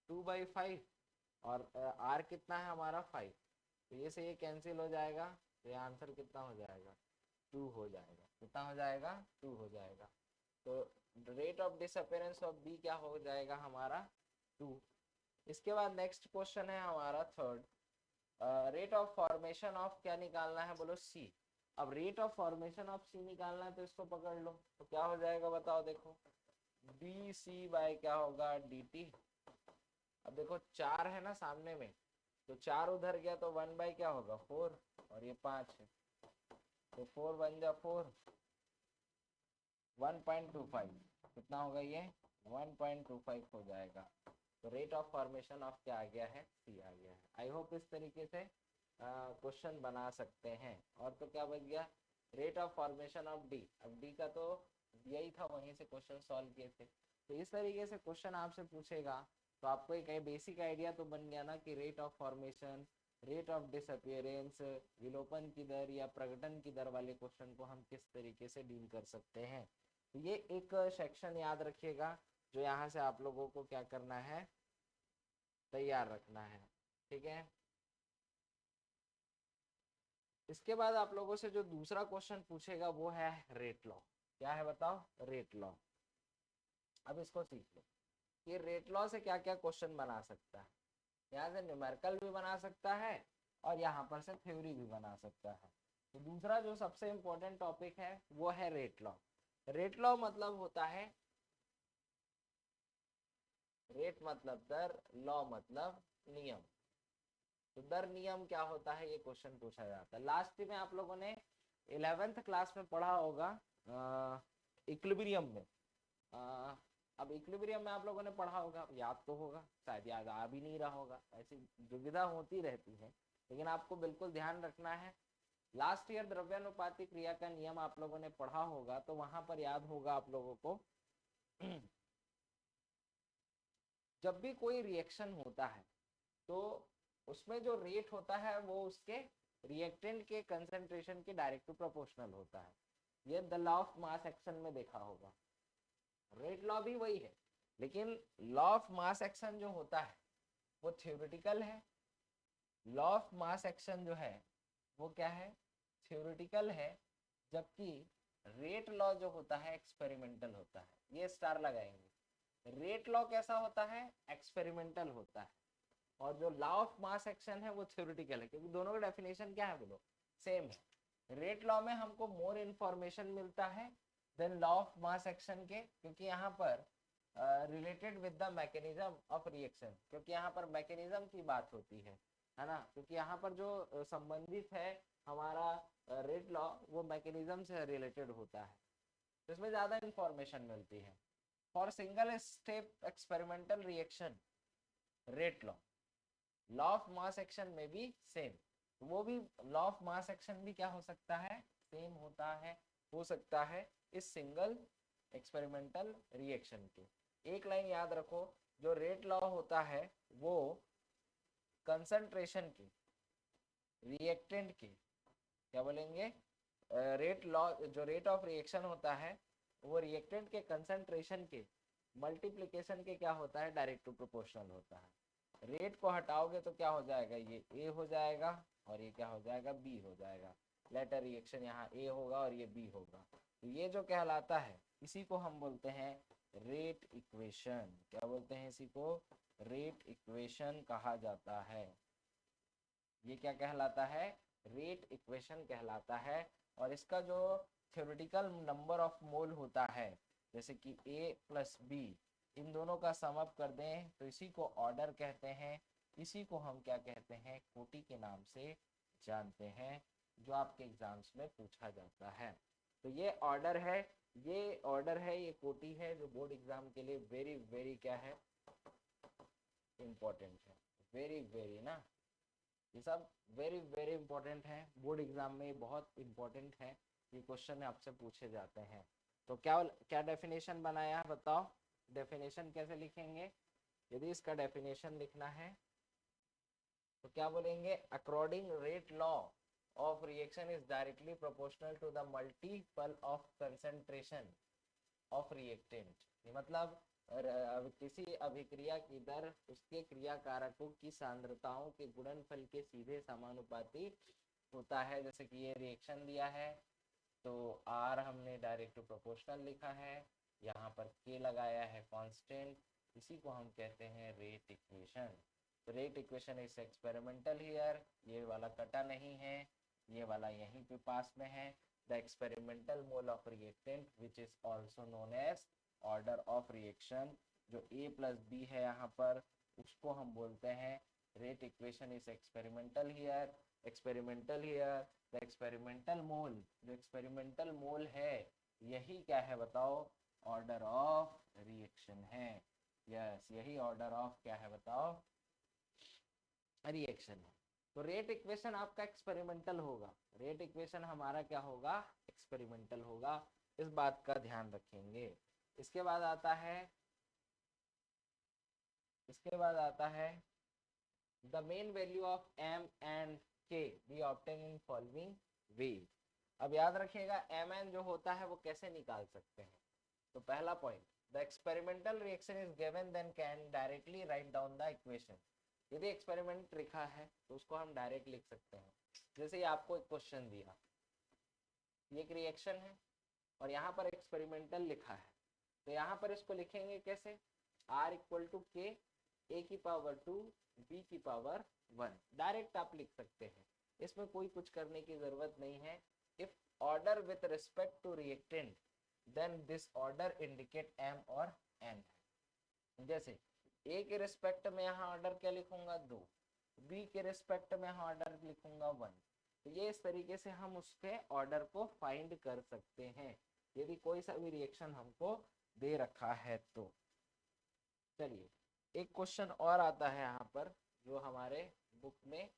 2/5, और r कितना है हमारा 5, तो ये से ये कैंसिल हो जाएगा, तो ये आंसर कितना हो जाएगा 2 हो जाएगा। कितना हो जाएगा 2 हो जाएगा। तो rate of disappearance of B क्या हो जाएगा हमारा 2। इसके बाद नेक्स्ट क्वेश्चन है हमारा third, rate of formation of क्या निकालना है बोलो सी। अब रेट ऑफ फॉर्मेशन ऑफ सी निकालना है तो इसको पकड़ लो, तो क्या हो जाएगा बताओ, देखो डी सी बाय क्या होगा डी टी। अब देखो 4 है ना सामने में, तो 4 उधर गया तो 1 बाय क्या होगा 4, और ये 5 है, तो 4 बन जा 4, 1.25 कितना होगा ये 1.25 हो जाएगा। तो रेट ऑफ फॉर्मेशन ऑफ क्या आ गया है सी आ गया है। आई होप इस तरीके से क्वेश्चन बना सकते हैं। और तो क्या बच गया, rate of formation of D. अब डी का तो यही था, वहीं से क्वेश्चन सॉल्व किए थे। तो इस तरीके से क्वेश्चन आपसे पूछेगा तो आपको एक बेसिक आइडिया तो बन गया ना कि rate of formation, rate of disappearance, विलोपन की दर या प्रकटन की दर वाले क्वेश्चन को हम किस तरीके से डील कर सकते हैं। तो ये एक सेक्शन याद रखिएगा जो यहाँ से आप लोगों को क्या करना है, तैयार रखना है। ठीक है। इसके बाद आप लोगों से जो दूसरा क्वेश्चन पूछेगा वो है रेट लॉ। क्या है बताओ, रेट लॉ। अब इसको सीख लो कि रेट लॉ से क्या क्या क्वेश्चन बना सकता है। यहाँ से न्यूमेरिकल भी बना सकता है और यहाँ पर से थ्योरी भी बना सकता है। तो दूसरा जो सबसे इम्पोर्टेंट टॉपिक है वो है रेट लॉ। रेट लॉ मतलब होता है, रेट मतलब दर, लॉ मतलब नियम। तो दर नियम क्या होता है ये क्वेश्चन पूछा जाता है। लास्ट में आप लोगों ने 11th क्लास में पढ़ा होगा इक्विलिब्रियम में। अब इक्विलिब्रियम में आप लोगों ने पढ़ा होगा, याद तो होगा, शायद याद आ भी नहीं रहा होगा, ऐसी दुविधा होती रहती है, लेकिन आपको बिल्कुल ध्यान रखना है। लास्ट ईयर द्रव्यानुपाती क्रिया का नियम आप लोगों ने पढ़ा होगा, तो वहां पर याद होगा आप लोगों को जब भी कोई रिएक्शन होता है तो उसमें जो रेट होता है वो उसके रिएक्टेंट के कंसंट्रेशन के डायरेक्ट प्रोपोर्शनल होता है। ये the law of mass action में देखा होगा। रेट लॉ भी वही है, लेकिन लॉ ऑफ मास एक्शन जो होता है वो थ्योरेटिकल है। लॉ ऑफ मास एक्शन जो है वो क्या है, थ्योरेटिकल है, जबकि रेट लॉ जो होता है एक्सपेरिमेंटल होता है। ये स्टार लगाएंगे। रेट लॉ कैसा होता है, एक्सपेरिमेंटल होता है, और जो लॉ ऑफ मास एक्शन है वो थ्योरेटिकल है, क्योंकि दोनों का डेफिनेशन क्या है बोलो, सेम है। रेट लॉ में हमको मोर इन्फॉर्मेशन मिलता है then law of mass action के, क्योंकि यहाँ पर related with the mechanism of reaction, क्योंकि यहाँ पर मैकेनिज्म की बात होती है ना, क्योंकि यहाँ पर जो संबंधित है हमारा रेट लॉ वो मैकेनिज्म से रिलेटेड होता है, तो इसमें ज्यादा इंफॉर्मेशन मिलती है। For single step experimental reaction rate law, law of mass action में भी सेम, वो भी लॉ ऑफ मास एक्शन भी क्या हो सकता है, सेम होता है, हो सकता है इस सिंगल एक्सपेरिमेंटल रिएक्शन के। एक लाइन याद रखो, जो रेट लॉ होता है वो कंसंट्रेशन के, रिएक्टेंट के, क्या बोलेंगे, रेट लॉ, जो रेट ऑफ रिएक्शन होता है वो रिएक्टेंट के कंसंट्रेशन के मल्टीप्लिकेशन के क्या होता है, डायरेक्ट टू प्रोपोर्शनल होता है। रेट को हटाओगे तो क्या हो जाएगा, ये ए हो जाएगा और ये क्या हो जाएगा, बी हो जाएगा। लेटर रिएक्शन यहाँ ए होगा और ये बी होगा। तो ये जो कहलाता है इसी को हम बोलते हैं रेट इक्वेशन। क्या बोलते हैं इसी को, रेट इक्वेशन कहा जाता है। ये क्या कहलाता है, रेट इक्वेशन कहलाता है। और इसका जो थ्योरेटिकल नंबर ऑफ मोल होता है, जैसे कि ए प्लस बी, इन दोनों का सम अप कर दें तो इसी को ऑर्डर कहते हैं। इसी को हम क्या कहते हैं, कोटि के नाम से जानते हैं, जो आपके एग्जाम्स में पूछा जाता है। तो ये ऑर्डर है ये ऑर्डर है, ये कोटि है जो बोर्ड एग्जाम के लिए वेरी वेरी क्या है, इम्पोर्टेंट है, वेरी वेरी ना, ये सब वेरी वेरी इंपॉर्टेंट है बोर्ड एग्जाम में, ये बहुत इंपॉर्टेंट है, ये क्वेश्चन आपसे पूछे जाते हैं। तो क्या क्या डेफिनेशन बनाया बताओ, डेफिनेशन कैसे लिखेंगे, यदि इसका डेफिनेशन लिखना है तो क्या बोलेंगे, according rate law of reaction is directly proportional to the multiple of concentration of reactant. मतलब किसी अभिक्रिया की दर उसके क्रिया कारकों की सांद्रताओं के गुणनफल के सीधे समानुपाती होता है। जैसे कि ये रिएक्शन दिया है तो R हमने डायरेक्ट प्रोपोर्शनल लिखा है, यहाँ पर K लगाया है कांस्टेंट, इसी को हम कहते हैं रेट इक्वेशन। तो rate equation is experimental here, ये वाला कटा नहीं है, ये वाला यहीं पे पास में है। The experimental mole of reactant which is also known as order of reaction, जो A प्लस B है यहाँ पर, उसको हम बोलते हैं rate equation is experimental here. Experimental here the experimental mole, जो एक्सपेरिमेंटल मोल है यही क्या है बताओ, ऑर्डर ऑफ रिएक्शन है। यस, यही ऑर्डर ऑफ क्या है बताओ, रिएक्शन है। तो रेट इक्वेशन आपका एक्सपेरिमेंटल होगा, रेट इक्वेशन हमारा क्या होगा, एक्सपेरिमेंटल होगा, इस बात का ध्यान रखेंगे। इसके बाद आता है, इसके बाद आता है the main value of m and k B obtain in following वे। अब याद रखिएगा mn जो होता है वो कैसे निकाल सकते हैं। तो पहला point, the experimental reaction is given then can directly write down the equation. यदि एक्सपेरिमेंट लिखा है तो उसको हम डायरेक्ट लिख सकते हैं। जैसे आपको एक क्वेश्चन दिया, ये एक रिएक्शन है और यहाँ पर एक्सपेरिमेंटल लिखा है, तो यहाँ पर इसको लिखेंगे कैसे, R इक्वल टू के ए की पावर 2 बी की पावर 1, डायरेक्ट आप लिख सकते हैं, इसमें कोई कुछ करने की जरूरत नहीं है। If order with respect to reactant then this order indicate m और n है। जैसे A के रिस्पेक्ट में यहाँ ऑर्डर क्या लिखूंगा 2, B के रिस्पेक्ट में यहाँ ऑर्डर लिखूंगा 1। तो ये इस तरीके से हम उसके ऑर्डर को फाइंड कर सकते हैं यदि कोई सा भी रिएक्शन हमको दे रखा है तो। चलिए एक क्वेश्चन और आता है यहाँ पर जो हमारे बुक में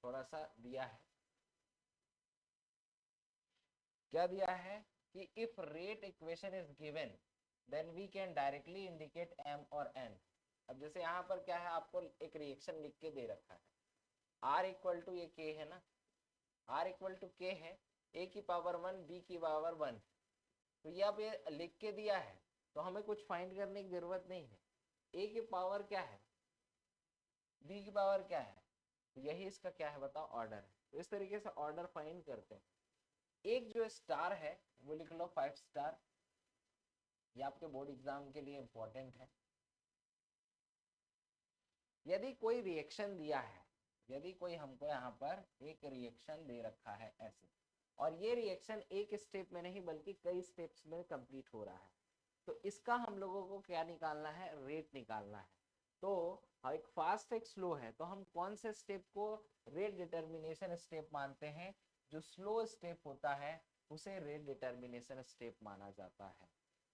थोड़ा सा दिया है, क्या दिया है कि if rate equation is given then we can directly indicate m और n। अब जैसे यहाँ पर क्या है, आपको एक रिएक्शन लिख के दे रखा है, R इक्वल टू ये K है ना, R इक्वल टू K है, A की पावर 1 B की पावर 1, तो ये आप ये लिख के दिया है तो हमें कुछ फाइंड करने की जरूरत नहीं है। A की पावर क्या है, B की पावर क्या है, तो यही इसका क्या है बताओ, ऑर्डर है। तो इस तरीके से ऑर्डर फाइंड करते हैं। एक जो स्टार है वो लिख लो 5 स्टार, ये आपके बोर्ड एग्जाम के लिए इंपॉर्टेंट है। यदि कोई रिएक्शन दिया है, यदि कोई हमको यहाँ पर एक रिएक्शन दे रखा है ऐसे, और ये रिएक्शन एक स्टेप में नहीं बल्कि कई स्टेप्स में कंप्लीट हो रहा है, तो इसका हम लोगों को क्या निकालना है, रेट निकालना है। तो एक फास्ट एक स्लो है, तो हम कौन से स्टेप को रेट डिटर्मिनेशन स्टेप मानते हैं, जो स्लो स्टेप होता है उसे रेट डिटर्मिनेशन स्टेप माना जाता है।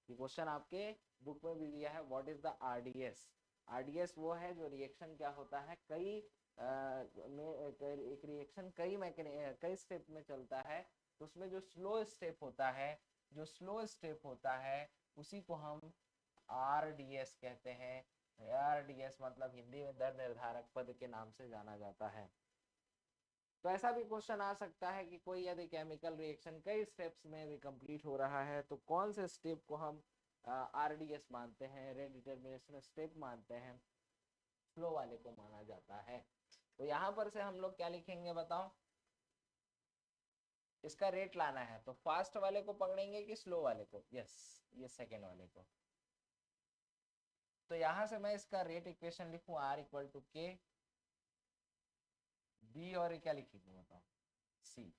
ये क्वेश्चन आपके बुक में भी दिया है, what is the RDS. RDS वो है जो रिएक्शन क्या होता है, एक रिएक्शन कई स्टेप में चलता है, तो उसमें जो स्लो स्टेप होता है, जो स्लो स्टेप होता है उसी को हम आरडीएस कहते हैं। आरडीएस मतलब हिंदी में दर निर्धारक पद के नाम से जाना जाता है। तो ऐसा भी क्वेश्चन आ सकता है कि कोई यदि केमिकल रिएक्शन कई स्टेप्स में भी कंप्लीट हो रहा है तो कौन से स्टेप को हम आरडीएस मानते हैं, रेट डिटर्मिनेशन स्टेप मानते हैं, स्लो वाले को माना जाता है। तो यहाँ पर से हम लोग क्या लिखेंगे बताओ, इसका रेट लाना है तो फास्ट वाले को पकड़ेंगे कि स्लो वाले को, यस ये सेकेंड वाले को। तो यहां से मैं इसका रेट इक्वेशन लिखूं R इक्वल टू के, बी और क्या लिखूंगा बताओ, सी।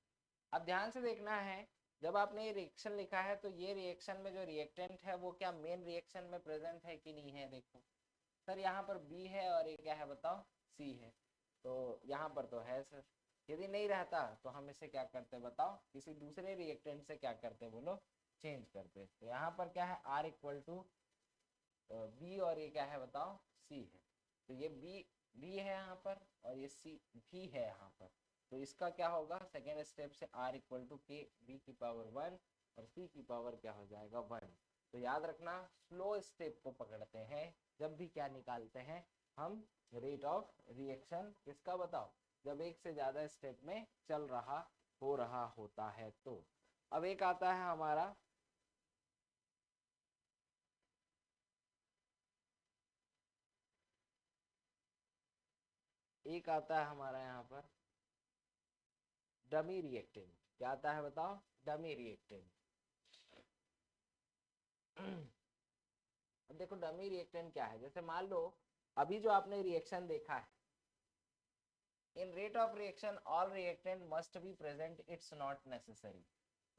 अब ध्यान से देखना है, जब आपने ये रिएक्शन लिखा है तो ये रिएक्शन में जो रिएक्टेंट है वो क्या मेन रिएक्शन में प्रेजेंट है कि नहीं है। देखो सर यहाँ पर बी है और ये क्या है बताओ, सी है, तो यहाँ पर तो है सर। यदि नहीं रहता तो हम इसे क्या करते बताओ, किसी दूसरे रिएक्टेंट से क्या करते बोलो, चेंज करते हैं। तो यहाँ पर क्या है, R इक्वल टू बी और ये क्या है बताओ, सी है। तो ये बी है यहाँ पर और ये सी भी है यहाँ पर। तो इसका क्या होगा, सेकेंड स्टेप से R इक्वल टू के बी की पावर 1 और सी की पावर क्या हो जाएगा 1। तो याद रखना स्लो स्टेप को पकड़ते हैं जब भी क्या निकालते हैं हम, रेट ऑफ रिएक्शन किसका बताओ, जब एक से ज्यादा स्टेप में चल रहा हो रहा होता है। तो अब एक आता है हमारा यहाँ पर डमी रिएक्टेंट। क्या आता है बताओ, डमी रिएक्टेंट। अब देखो डमी रिएक्टेंट क्या है, जैसे मान लो अभी जो आपने रिएक्शन देखा है, in rate of reaction all reactant must be present, it's not necessary.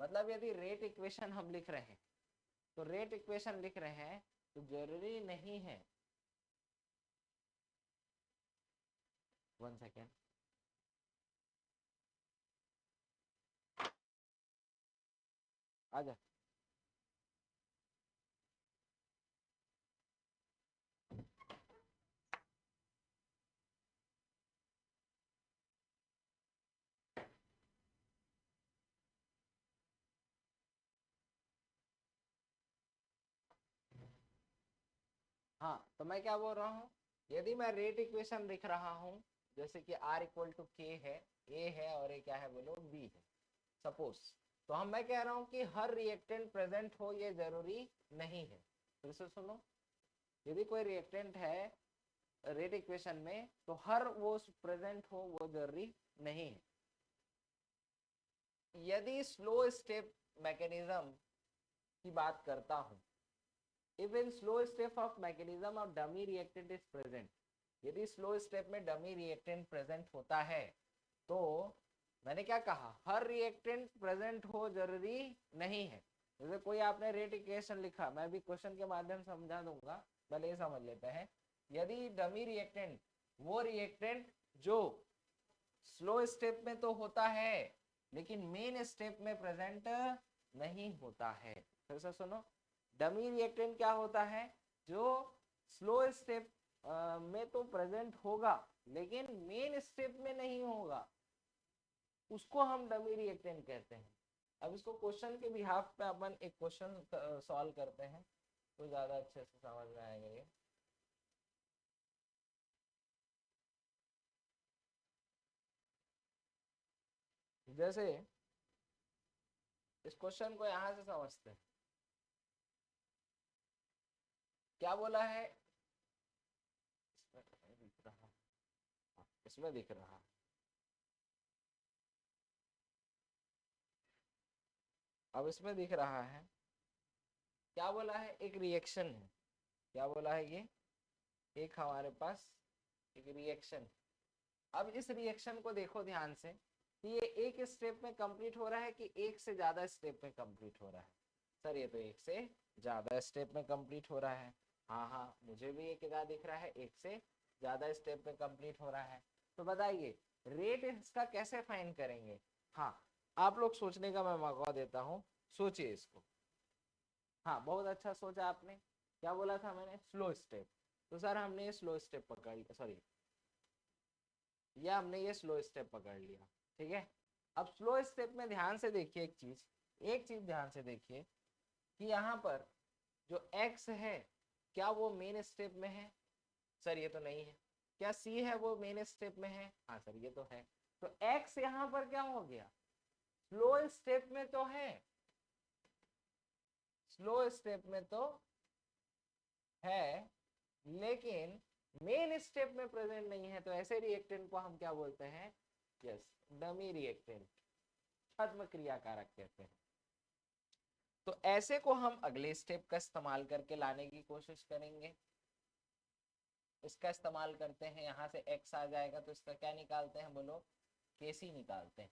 मतलब यदि रेट इक्वेशन हम लिख रहे हैं, तो रेट इक्वेशन लिख रहे हैं तो जरूरी नहीं है, 1 सेकेंड, आजा। हाँ तो मैं क्या बोल रहा हूँ, यदि मैं रेट इक्वेशन लिख रहा हूँ, जैसे कि R इक्वल टू के है, A है और ये क्या है बोलो B है सपोज, तो हम मैं कह रहा हूँ कि हर रिएक्टेंट प्रेजेंट हो ये जरूरी नहीं है। फिर से सुनो, यदि कोई रिएक्टेंट है रेट इक्वेशन में तो हर वो प्रेजेंट हो वो जरूरी नहीं है। यदि स्लो स्टेप मैकेनिज्म की बात करता हूँ, if in slow step of mechanism of dummy reactant is present, यदि स्लो स्टेप में डमी रिएक्टेंट प्रेजेंट होता है तो मैंने क्या कहा, हर रिएक्टेंट प्रेजेंट हो जरूरी नहीं है। जैसे कोई आपने रेट इक्वेशन लिखा, मैं भी क्वेश्चन के माध्यम से समझा दूंगा, पहले ये समझ लेते हैं। यदि डमी रिएक्टेंट वो रिएक्टेंट जो स्लो स्टेप में तो होता है लेकिन मेन स्टेप में प्रेजेंट नहीं होता है। फिर से सुनो, डमी रिएक्टेंट क्या होता है, जो स्लो स्टेप में तो प्रेजेंट होगा लेकिन मेन स्टेप में नहीं होगा, उसको हम डमी रिएक्टेंट कहते हैं। अब इसको क्वेश्चन के बिहाफ पे अपन एक क्वेश्चन सॉल्व करते हैं तो ज्यादा अच्छे से समझ में आएगा ये। जैसे इस क्वेश्चन को यहां से समझते हैं, क्या बोला है, इसमें दिख रहा, इसमें दिख रहा, अब इसमें दिख रहा है, क्या बोला है, एक रिएक्शन है। क्या बोला है ये, एक हमारे पास एक रिएक्शन। अब इस रिएक्शन को देखो ध्यान से कि ये एक स्टेप में कंप्लीट हो रहा है कि एक से ज्यादा स्टेप में कंप्लीट हो रहा है। सर ये तो एक से ज्यादा स्टेप में कंप्लीट हो रहा है। हाँ हाँ मुझे भी ये क्या दिख रहा है, एक से ज्यादा स्टेप में कंप्लीट हो रहा है। तो बताइए रेट इसका कैसे फाइन करेंगे। हाँ आप लोग सोचने का मैं मौका देता हूँ, सोचिए इसको। हाँ बहुत अच्छा सोचा आपने, क्या बोला था मैंने, स्लो स्टेप। तो सर हमने ये स्लो स्टेप पकड़ लिया, सॉरी या हमने ये स्लो स्टेप पकड़ लिया, ठीक है। अब स्लो स्टेप में ध्यान से देखिए एक चीज ध्यान से देखिए कि यहाँ पर जो x है क्या वो मेन स्टेप में है, सर ये तो नहीं है। क्या c है वो मेन स्टेप में है, हाँ सर ये तो है। तो x यहाँ पर क्या हो गया, स्लो स्टेप में तो है, स्लो स्टेप में तो है लेकिन मेन स्टेप में प्रेजेंट नहीं है। तो ऐसे रिएक्टेंट को हम क्या बोलते हैं, यस डमी रिएक्टेंट, छद्म क्रिया कारक कहते हैं। तो ऐसे को हम अगले स्टेप का इस्तेमाल करके लाने की कोशिश करेंगे। इसका इस्तेमाल करते हैं, यहां से x आ जाएगा तो इसका क्या निकालते हैं बोलो, केसी निकालते हैं।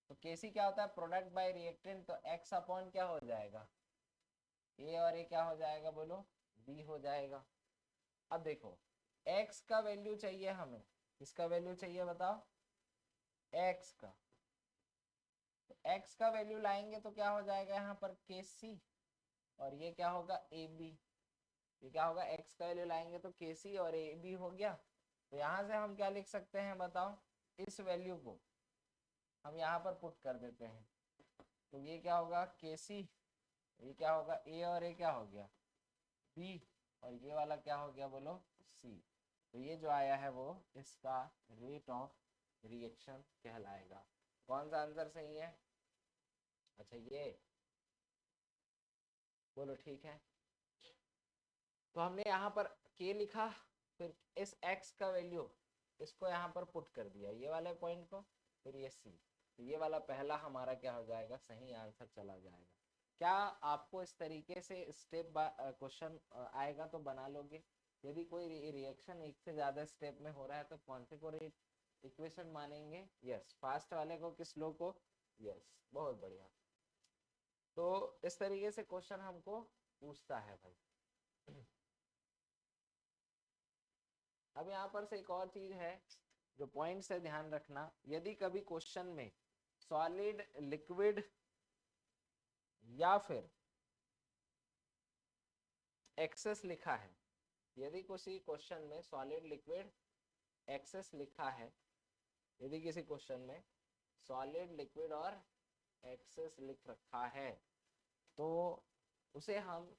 तो केसी क्या होता है, प्रोडक्ट बाय रिएक्टेंट, तो x अपॉन क्या हो जाएगा, a और a क्या हो जाएगा बोलो, b हो जाएगा। अब देखो x का वैल्यू चाहिए हमें, किसका वैल्यू चाहिए बताओ, x का। तो x का वैल्यू लाएंगे तो क्या हो जाएगा यहाँ पर KC, और ये क्या होगा AB। ये क्या होगा, x का वैल्यू लाएंगे तो KC और AB हो गया। तो यहाँ से हम क्या लिख सकते हैं बताओ, इस वैल्यू को हम यहाँ पर पुट कर देते हैं। तो ये क्या होगा KC, ये क्या होगा A, और ये क्या हो गया B, और ये वाला क्या हो गया बोलो C। तो ये जो आया है वो इसका रेट ऑफ रिएक्शन कहलाएगा। कौन सा आंसर सही है? अच्छा ये बोलो, ठीक है। तो हमने यहाँ पर K लिखा, फिर इस X का वैल्यू इसको यहाँ पर पुट कर दिया, ये वाले पॉइंट को, फिर ये C। तो ये वाला पहला हमारा क्या हो जाएगा, सही आंसर चला जाएगा। क्या आपको इस तरीके से स्टेप क्वेश्चन आएगा तो बना लोगे? यदि कोई रिएक्शन एक से ज्यादा स्टेप में हो रहा है तो कौन से को इक्वेशन मानेंगे? यस, फास्ट वाले को कि स्लो को? यस, बहुत बढ़िया। तो इस तरीके से क्वेश्चन हमको पूछता है भाई। अब यहाँ पर से एक और चीज है जो पॉइंट से ध्यान रखना, यदि कभी क्वेश्चन में सॉलिड, लिक्विड या फिर एक्सेस लिखा है, यदि किसी क्वेश्चन में सॉलिड, लिक्विड, एक्सेस लिखा है, यदि किसी क्वेश्चन में सॉलिड, लिक्विड और एक्सेस लिख रखा है, तो उसे हम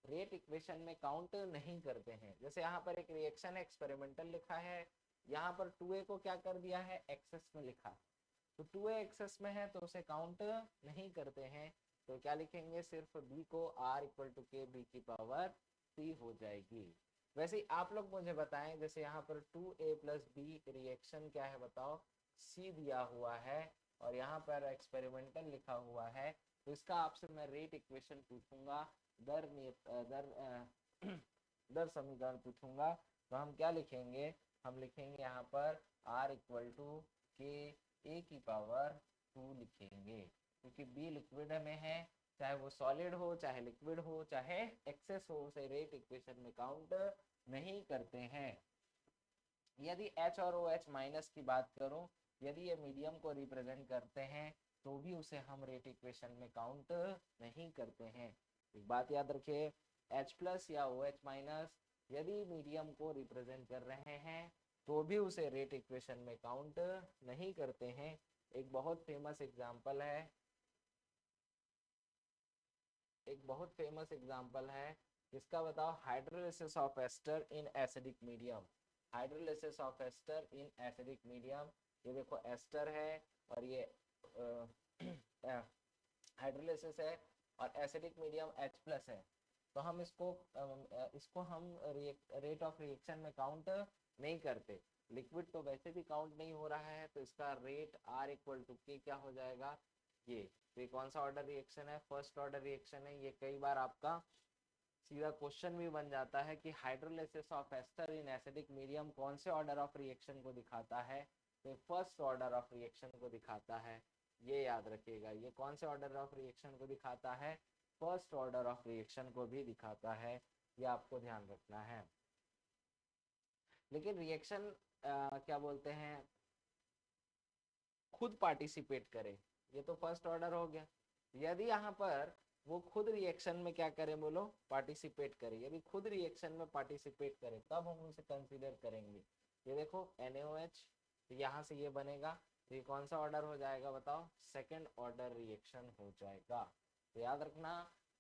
रेट इक्वेशन में काउंट नहीं करते हैं। जैसे यहाँ पर एक रिएक्शन एक्सपेरिमेंटल लिखा है, यहाँ पर 2A को क्या कर दिया है, एक्सेस में लिखा, तो 2A एक्सेस में है तो उसे काउंट नहीं करते हैं। तो क्या लिखेंगे, सिर्फ B को R equal to K B की पावर C हो जाएगी। वैसे आप लोग मुझे बताएं, जैसे यहाँ पर 2A प्लस B रिएक्शन क्या है बताओ, C दिया हुआ है, और यहाँ पर एक्सपेरिमेंटल लिखा हुआ है, तो इसका आपसे मैं रेट इक्वेशन पूछूंगा, दर दर समीकरण पूछूंगा। तो हम क्या लिखेंगे, हम लिखेंगे यहाँ पर R equal to K A की पावर 2 लिखेंगे, क्योंकि B लिक्विड में है, चाहे वो सॉलिड हो, चाहे लिक्विड हो, चाहे एक्सेस हो, उसे रेट इक्वेशन में काउंट नहीं करते हैं। यदि H और OH माइनस की बात करूं, यदि ये मीडियम को रिप्रेजेंट करते हैं तो भी उसे हम रेट इक्वेशन में काउंट नहीं करते हैं। एक बात याद रखिए, H प्लस या OH माइनस यदि मीडियम को रिप्रेजेंट कर रहे हैं तो भी उसे रेट इक्वेशन में काउंट नहीं करते हैं। एक बहुत फेमस एग्जांपल है, एक बहुत फेमस एग्जांपल है इसका बताओ, hydrolysis of ester in acidic medium. Hydrolysis of ester in acidic medium, ये देखो एस्टर है और ये हाइड्रोलिसिस है, और एसिडिक मीडियम H प्लस है। तो हम इसको हम रेट ऑफ रिएक्शन में काउंट नहीं करते। लिक्विड तो वैसे भी काउंट नहीं हो रहा है, तो इसका rate R equal to K क्या हो जाएगा, ये। तो ये कौन सा ऑर्डर रिएक्शन है, फर्स्ट ऑर्डर रिएक्शन है। ये कई बार आपका सीधा क्वेश्चन भी बन जाता है कि hydrolysis of ester in acidic medium कौन से ऑर्डर ऑफ रिएक्शन को दिखाता है, तो फर्स्ट ऑर्डर ऑफ रिएक्शन को दिखाता है। ये याद रखिएगा, ये कौन से ऑर्डर ऑफ रिएक्शन को दिखाता है, फर्स्ट ऑर्डर ऑफ रिएक्शन को भी दिखाता है, ये आपको ध्यान रखना है। लेकिन रिएक्शन क्या बोलते हैं, खुद पार्टिसिपेट करे, ये तो फर्स्ट ऑर्डर हो गया। यदि यहाँ पर वो खुद रिएक्शन में क्या करे बोलो, पार्टिसिपेट करे, यदि खुद रिएक्शन में पार्टिसिपेट करे तब हम उसे कंसीडर करेंगे। ये देखो NaOH, तो यहाँ से ये बनेगा, तो ये कौन सा ऑर्डर हो जाएगा बताओ, सेकंड ऑर्डर रिएक्शन हो जाएगा। तो याद रखना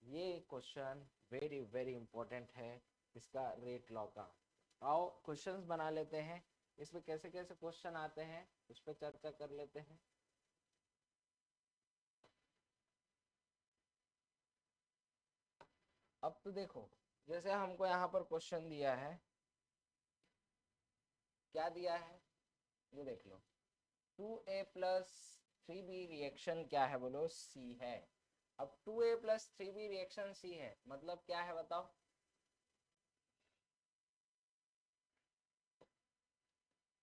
ये क्वेश्चन वेरी वेरी इंपॉर्टेंट है इसका रेट लॉ का। आओ क्वेश्चंस बना लेते हैं, इसमें कैसे कैसे क्वेश्चन आते हैं उस पर चर्चा कर लेते हैं। अब तो देखो, जैसे हमको यहाँ पर क्वेश्चन दिया है, क्या दिया है ये देख लो, 2A प्लस 3B रिएक्शन क्या है बोलो, C है। अब 2A plus 3B reaction C है, मतलब क्या है बताओ,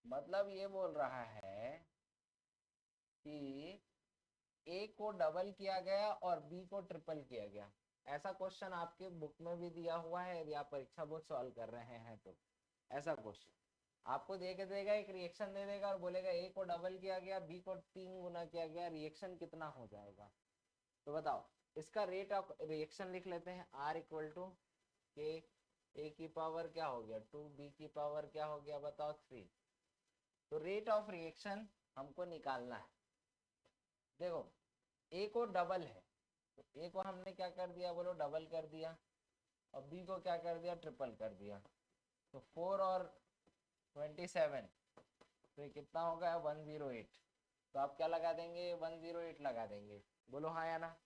मतलब ये बोल रहा है कि A को डबल किया गया और B को ट्रिपल किया गया। ऐसा क्वेश्चन आपके बुक में भी दिया हुआ है, यदि आप परीक्षा बोर्ड सॉल्व कर रहे हैं तो ऐसा क्वेश्चन। आपको दे के देगा, एक रिएक्शन दे देगा और बोलेगा ए को डबल किया गया, बी को 3 गुना किया गया, रिएक्शन कितना हो जाएगा। तो बताओ, इसका रेट ऑफ रिएक्शन लिख लेते हैं, R इक्वल टू के ए की पावर क्या हो गया 2, बी की पावर क्या हो गया बताओ 3। तो रेट ऑफ रिएक्शन हमको निकालना है। देखो ए को डबल है, तो ए को हमने क्या कर दिया बोलो, डबल कर दिया, और बी को क्या कर दिया, ट्रिपल कर दिया। तो 4 और 27, तो ये कितना होगा 108। तो आप क्या लगा देंगे, 108 लगा देंगे, बोलो हाँ या ना।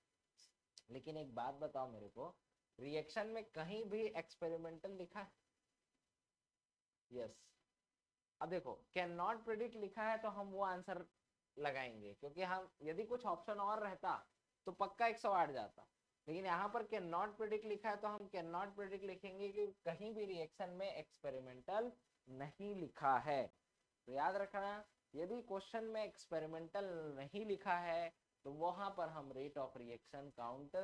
लेकिन एक बात बताओ मेरे को, रिएक्शन में कहीं भी एक्सपेरिमेंटल लिखा है? यस। अब देखो कैन नॉट प्रिडिक्ट लिखा है तो हम वो आंसर लगाएंगे, क्योंकि हम यदि कुछ ऑप्शन और रहता तो पक्का 108 जाता, लेकिन यहाँ पर कैन नॉट प्रिडिक्ट लिखा है तो हम कैन नॉट प्रिडिक्ट लिखेंगे कि कहीं भी रिएक्शन में एक्सपेरिमेंटल नहीं लिखा है। तो याद रखना, यदि क्वेश्चन में एक्सपेरिमेंटल नहीं लिखा है तो वहां पर हम रेट ऑफ रिएक्शन काउंट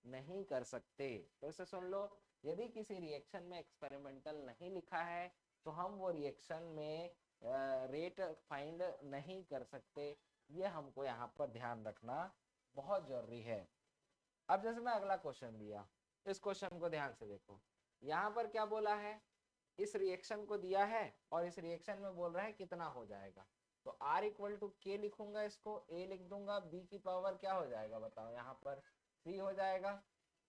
नहीं कर सकते। तो इसे सुन लो, यदि किसी रिएक्शन में एक्सपेरिमेंटल नहीं लिखा है तो हम वो रिएक्शन में रेट फाइंड नहीं कर सकते। ये हमको यहाँ पर ध्यान रखना बहुत जरूरी है। अब जैसे मैं अगला क्वेश्चन दिया, इस क्वेश्चन को ध्यान से देखो, यहाँ पर क्या बोला है, इस रिएक्शन को दिया है और इस रिएक्शन में बोल रहा है कितना हो जाएगा। तो R इक्वल टू के लिखूंगा, इसको A लिख दूंगा, B की पावर क्या हो जाएगा बताओ, यहाँ पर 3 हो जाएगा।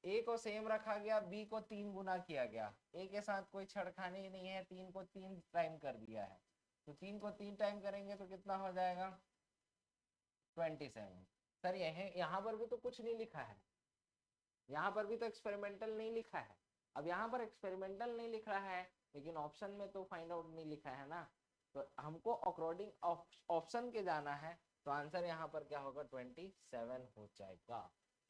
A को सेम रखा गया, B को 3 गुना किया गया, A के साथ कोई छेड़खानी नहीं है, 3 को 3 टाइम कर दिया है, तो 3 को 3 टाइम करेंगे तो कितना हो जाएगा 27। सर यहाँ पर भी तो कुछ नहीं लिखा है, यहाँ पर भी तो एक्सपेरिमेंटल नहीं लिखा है। अब यहाँ पर एक्सपेरिमेंटल नहीं लिख रहा है, लेकिन ऑप्शन में तो फाइंड आउट नहीं लिखा है ना, तो हमको अकॉर्डिंग ऑप्शन के जाना है। तो आंसर यहाँ पर क्या होगा 27 हो जाएगा।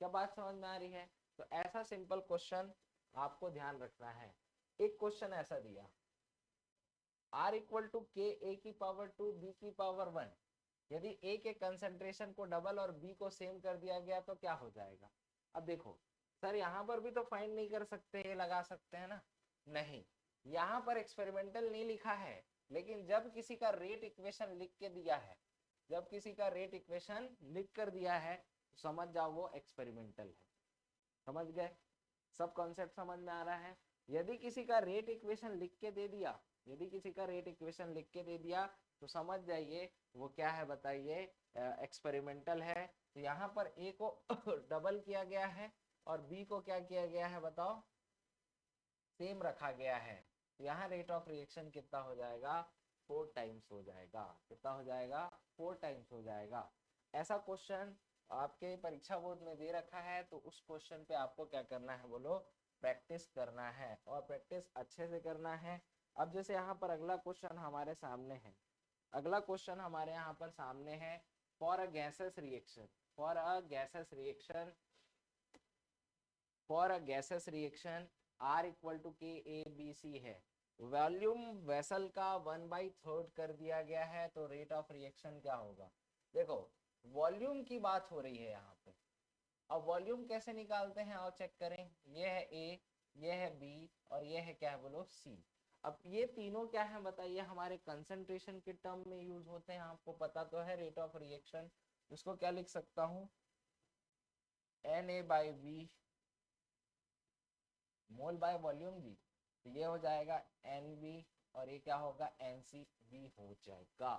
क्या बात समझ में आ रही है? तो ऐसा सिंपल क्वेश्चन आपको ध्यान रखना है। एक क्वेश्चन ऐसा दिया, R इक्वल टू के ए की पावर 2 बी की पावर 1, यदि ए के कंसेंट्रेशन को डबल और बी को सेम कर दिया गया तो क्या हो जाएगा। अब देखो सर यहाँ पर भी तो फाइंड नहीं कर सकते, ये लगा सकते हैं ना, नहीं, यहाँ पर एक्सपेरिमेंटल नहीं लिखा है, लेकिन जब किसी का रेट इक्वेशन लिख के दिया है, जब किसी का रेट इक्वेशन लिख कर दिया है तो समझ जाओ वो एक्सपेरिमेंटल है। समझ गए? सब कॉन्सेप्ट समझ में आ रहा है? यदि किसी का रेट इक्वेशन लिख के दे दिया, यदि किसी का रेट इक्वेशन लिख के दे दिया तो समझ जाइए वो क्या है बताइए, एक्सपेरिमेंटल है। तो यहाँ पर ए को डबल किया गया है और बी को क्या किया गया है बताओ, सेम रखा गया है। तो यहाँ रेट ऑफ रिएक्शन कितना हो जाएगा 4 टाइम्स हो जाएगा। कितना हो जाएगा 4 टाइम्स हो जाएगा। ऐसा क्वेश्चन आपके परीक्षा बोर्ड में दे रखा है, तो उस क्वेश्चन पे आपको क्या करना है बोलो, प्रैक्टिस करना है, और प्रैक्टिस अच्छे से करना है। अब जैसे यहाँ पर अगला क्वेश्चन हमारे सामने है, अगला क्वेश्चन हमारे यहाँ पर सामने है, for a gases reaction, for a gases reaction, for a gases reaction R equal to K A B C है, वॉल्यूम वेसल का 1/3 कर दिया गया है, तो रेट ऑफ रिएक्शन क्या होगा। देखो वॉल्यूम की बात हो रही है यहाँ पे, अब वॉल्यूम कैसे निकालते हैं और चेक करें, ये है ए, ये है बी और ये है क्या है बोलो सी। अब ये तीनों क्या है बताइए, हमारे कंसंट्रेशन के टर्म में यूज होते हैं, आपको पता तो है रेट ऑफ रिएक्शन। इसको क्या लिख सकता हूँ, Na/V मोल बाय वॉल्यूम जी, तो ये हो जाएगा NV और ये क्या होगा NCV हो जाएगा।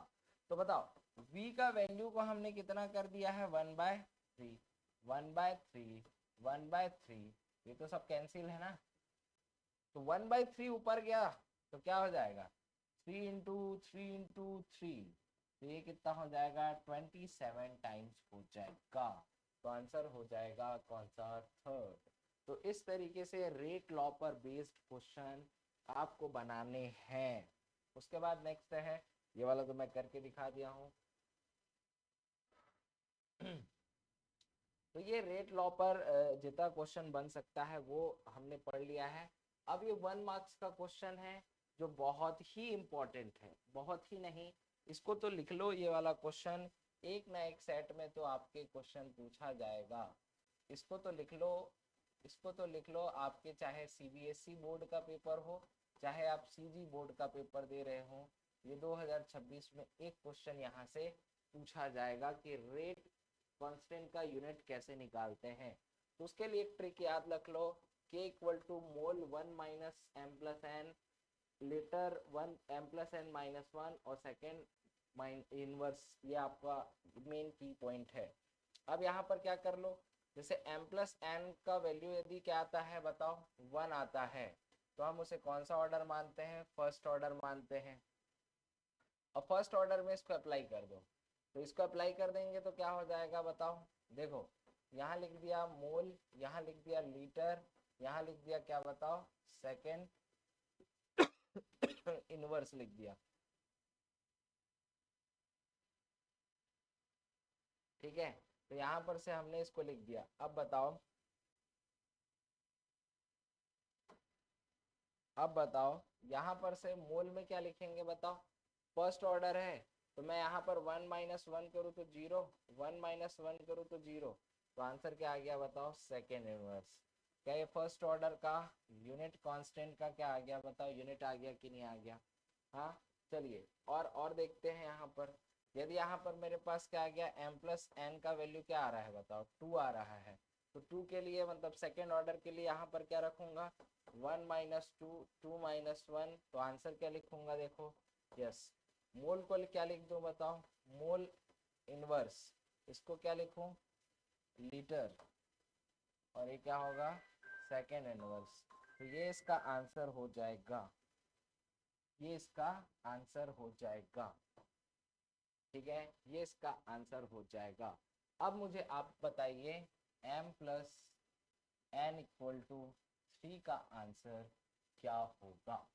तो बताओ V का वैल्यू को हमने कितना कर दिया है 1/3, 1/3, 1/3, ये तो सब कैंसिल है ना, तो 1/3 ऊपर गया तो क्या हो जाएगा 3 इंटू 3 इंटू 3, तो ये कितना हो जाएगा 27 टाइम्स हो जाएगा। तो आंसर हो जाएगा कौन सा, थर्ड। तो इस तरीके से रेट लॉ पर बेस्ड क्वेश्चन आपको बनाने हैं। उसके बाद नेक्स्ट है, ये वाला तो मैं करके दिखा दिया हूँ। तो ये रेट लॉ पर जितना क्वेश्चन बन सकता है वो हमने पढ़ लिया है। अब ये 1 मार्क्स का क्वेश्चन है जो बहुत ही इंपॉर्टेंट है, बहुत ही नहीं, इसको तो लिख लो, ये वाला क्वेश्चन एक ना एक सेट में तो आपके क्वेश्चन पूछा जाएगा। इसको तो लिख लो, इसको तो लिख लो, आपके चाहे CBSE बोर्ड का पेपर हो, चाहे आप CG बोर्ड का पेपर दे रहे हो, ये 2026 में एक क्वेश्चन यहाँ से पूछा जाएगा कि रेट कांस्टेंट का यूनिट कैसे निकालते हैं। तो उसके लिए एक ट्रिक याद रख लो, K equal to mole 1 minus m plus n, litre 1 m plus n minus 1 और सेकेंड इनवर्स, ये आपका मेन की पॉइंट है। अब यहाँ पर क्या कर लो, जैसे m प्लस एन का वैल्यू यदि क्या आता है बताओ, 1 आता है, तो हम उसे कौन सा ऑर्डर मानते हैं, फर्स्ट ऑर्डर मानते हैं। और फर्स्ट ऑर्डर में इसको अप्लाई कर दो, तो इसको अप्लाई कर देंगे तो क्या हो जाएगा बताओ, देखो यहाँ लिख दिया मोल, यहाँ लिख दिया लीटर, यहाँ लिख दिया क्या बताओ, सेकेंड इनवर्स लिख दिया। ठीक है, तो यहाँ पर से हमने इसको लिख दिया। अब बताओ, अब बताओ यहाँ पर से मोल में क्या लिखेंगे बताओ, फर्स्ट ऑर्डर है तो मैं यहाँ पर 1 माइनस 1 करूँ तो 0, 1 माइनस 1 करूँ तो 0, तो आंसर क्या आ गया बताओ, सेकेंड इनवर्स। क्या ये फर्स्ट ऑर्डर का यूनिट कांस्टेंट का क्या आ गया बताओ, यूनिट आ गया कि नहीं आ गया। हाँ चलिए और देखते हैं यहाँ पर, यदि यहाँ पर मेरे पास क्या आ गया, m प्लस एन का वैल्यू क्या आ रहा है बताओ, 2 आ रहा है, तो 2 के लिए मतलब सेकेंड ऑर्डर के लिए यहाँ पर क्या रखूंगा, 1 माइनस 2, 2 माइनस 1, तो आंसर क्या लिखूंगा देखो, यस मोल को क्या लिख दूं बताओ, मोल इनवर्स, इसको क्या लिखूं, लीटर, और ये क्या होगा, सेकेंड इनवर्स। तो ये इसका आंसर हो जाएगा, ये इसका आंसर हो जाएगा। ठीक है, ये इसका आंसर हो जाएगा। अब मुझे आप बताइए m plus n equal to 3 का आंसर क्या होगा।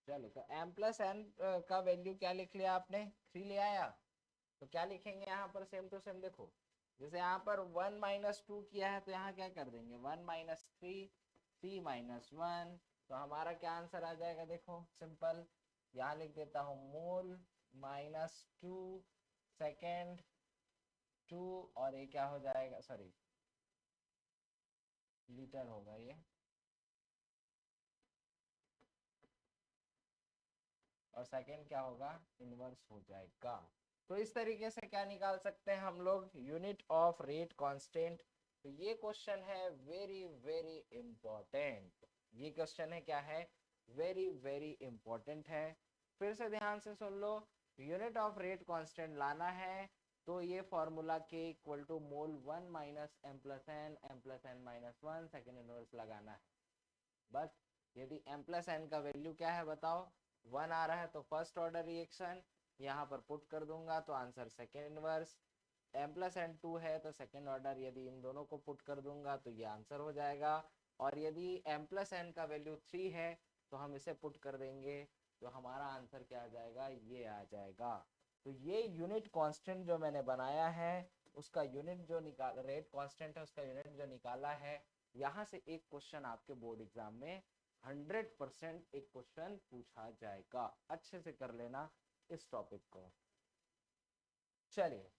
चलो, तो m प्लस एन का वैल्यू क्या लिख लिया आपने, 3 ले आया, तो क्या लिखेंगे यहाँ पर, सेम टू सेम देखो, जैसे यहाँ पर 1 माइनस 2 किया है तो यहाँ क्या कर देंगे, 1 माइनस 3, 3 माइनस 1, तो हमारा क्या आंसर आ जाएगा देखो, सिंपल, यहाँ लिख देता हूँ मोल माइनस 2 सेकेंड 2, और ये क्या हो जाएगा, सॉरी लीटर होगा ये, और सेकेंड क्या होगा, इनवर्स हो जाएगा। तो इस तरीके से क्या निकाल सकते हैं हम लोग, यूनिट ऑफ रेट कांस्टेंट। तो ये क्वेश्चन है वेरी वेरी इंपॉर्टेंट, ये क्वेश्चन है क्या है, वेरी वेरी इंपॉर्टेंट है। फिर से ध्यान से सुन लो, यूनिट ऑफ रेट कांस्टेंट लाना है तो ये formula K equal to mole 1 minus m plus n minus 1 second inverse लगाना है बस। यदि m प्लस एन का वैल्यू क्या है बताओ, 1 आ रहा है, तो फर्स्ट ऑर्डर रिएक्शन यहाँ पर पुट कर दूंगा तो answer second inverse. m plus n 2 है तो सेकेंड ऑर्डर, यदि इन दोनों को पुट कर दूंगा तो ये आंसर हो जाएगा। और यदि m प्लस एन का वैल्यू 3 है तो हम इसे पुट कर देंगे तो हमारा आंसर क्या आ जाएगा, ये आ जाएगा। तो ये यूनिट कांस्टेंट जो मैंने बनाया है, उसका यूनिट जो निकाल रेट कांस्टेंट है उसका यूनिट जो निकाला है, यहाँ से एक क्वेश्चन आपके बोर्ड एग्जाम में 100% एक क्वेश्चन पूछा जाएगा। अच्छे से कर लेना इस टॉपिक को। चलिए,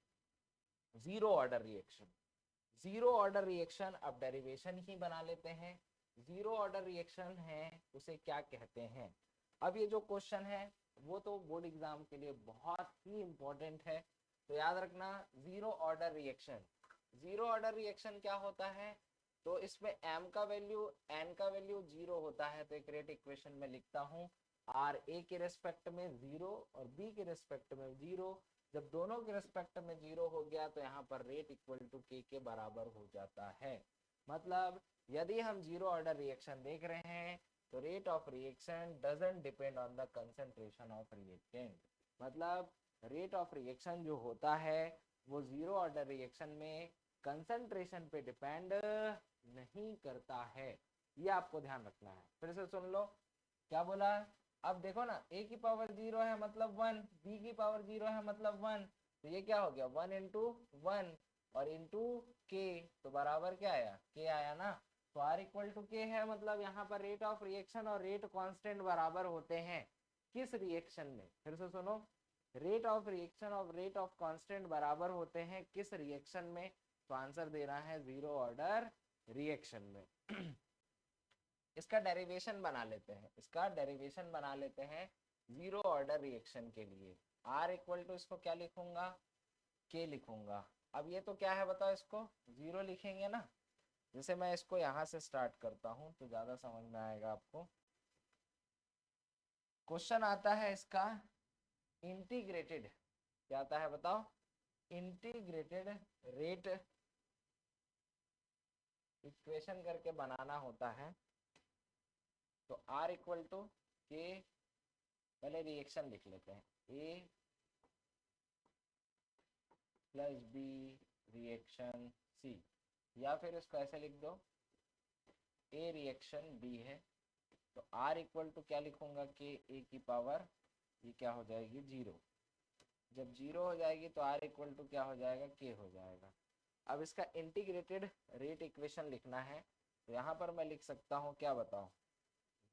zero order reaction, zero order reaction अब डेरिवेशन ही बना लेते हैं। जीरो ऑर्डर रिएक्शन है उसे क्या कहते हैं। अब ये जो क्वेश्चन है वो तो बोर्ड एग्जाम के लिए बहुत ही इंपॉर्टेंट है, तो याद रखना, zero order reaction, zero order reaction क्या होता है, तो इसमें m का वैल्यू n का वैल्यू 0 होता है, तो एक रेट इक्वेशन में लिखता हूँ r a के रेस्पेक्ट में 0 और b के रेस्पेक्ट में 0। जब दोनों के रेस्पेक्ट में 0 हो गया तो यहाँ पर रेट इक्वल टू k के बराबर हो जाता है। मतलब यदि हम जीरो ऑर्डर रिएक्शन देख रहे हैं तो rate of reaction doesn't depend on the concentration of reactant. मतलब रेट ऑफ रिएक्शन जो होता है वो जीरो ऑर्डर रिएक्शन में कंसंट्रेशन पे डिपेंड नहीं करता है, ये आपको ध्यान रखना है। फिर से सुन लो क्या बोला। अब देखो ना, a की पावर 0 है मतलब 1, b की पावर 0 है मतलब 1, तो ये क्या हो गया 1 इंटू 1 और इंटू k, तो बराबर क्या आया, k आया ना। तो r इक्वल टू k है, मतलब यहाँ पर रेट ऑफ रिएक्शन और रेट कांस्टेंट बराबर होते हैं किस रिएक्शन में, फिर से सुनो, rate of reaction of rate of constant बराबर होते हैं किस रिएक्शन में? तो आंसर दे रहा है जीरो ऑर्डर रिएक्शन में। इसका डेरिवेशन बना लेते हैं, इसका डेरिवेशन बना लेते हैं जीरो ऑर्डर रिएक्शन के लिए। आर इक्वल टू इसको क्या लिखूंगा? के लिखूंगा। अब ये तो क्या है बताओ, इसको जीरो लिखेंगे ना। जैसे मैं इसको यहाँ से स्टार्ट करता हूँ तो ज्यादा समझ में आएगा आपको। क्वेश्चन आता है इसका इंटीग्रेटेड, क्या आता है बताओ? इंटीग्रेटेड रेट इक्वेशन करके बनाना होता है। तो आर इक्वल टू के, पहले रिएक्शन लिख लेते हैं, ए प्लस बी रिएक्शन सी, या फिर इसको ऐसे लिख दो ए रिएक्शन बी है। तो आर इक्वल टू क्या लिखूंगा? के ए की पावर, ये क्या हो जाएगी? जीरो। जब जीरो हो जाएगी तो आर इक्वल टू क्या हो जाएगा? के हो जाएगा। अब इसका इंटीग्रेटेड रेट इक्वेशन लिखना है, तो यहाँ पर मैं लिख सकता हूँ, क्या बताओ,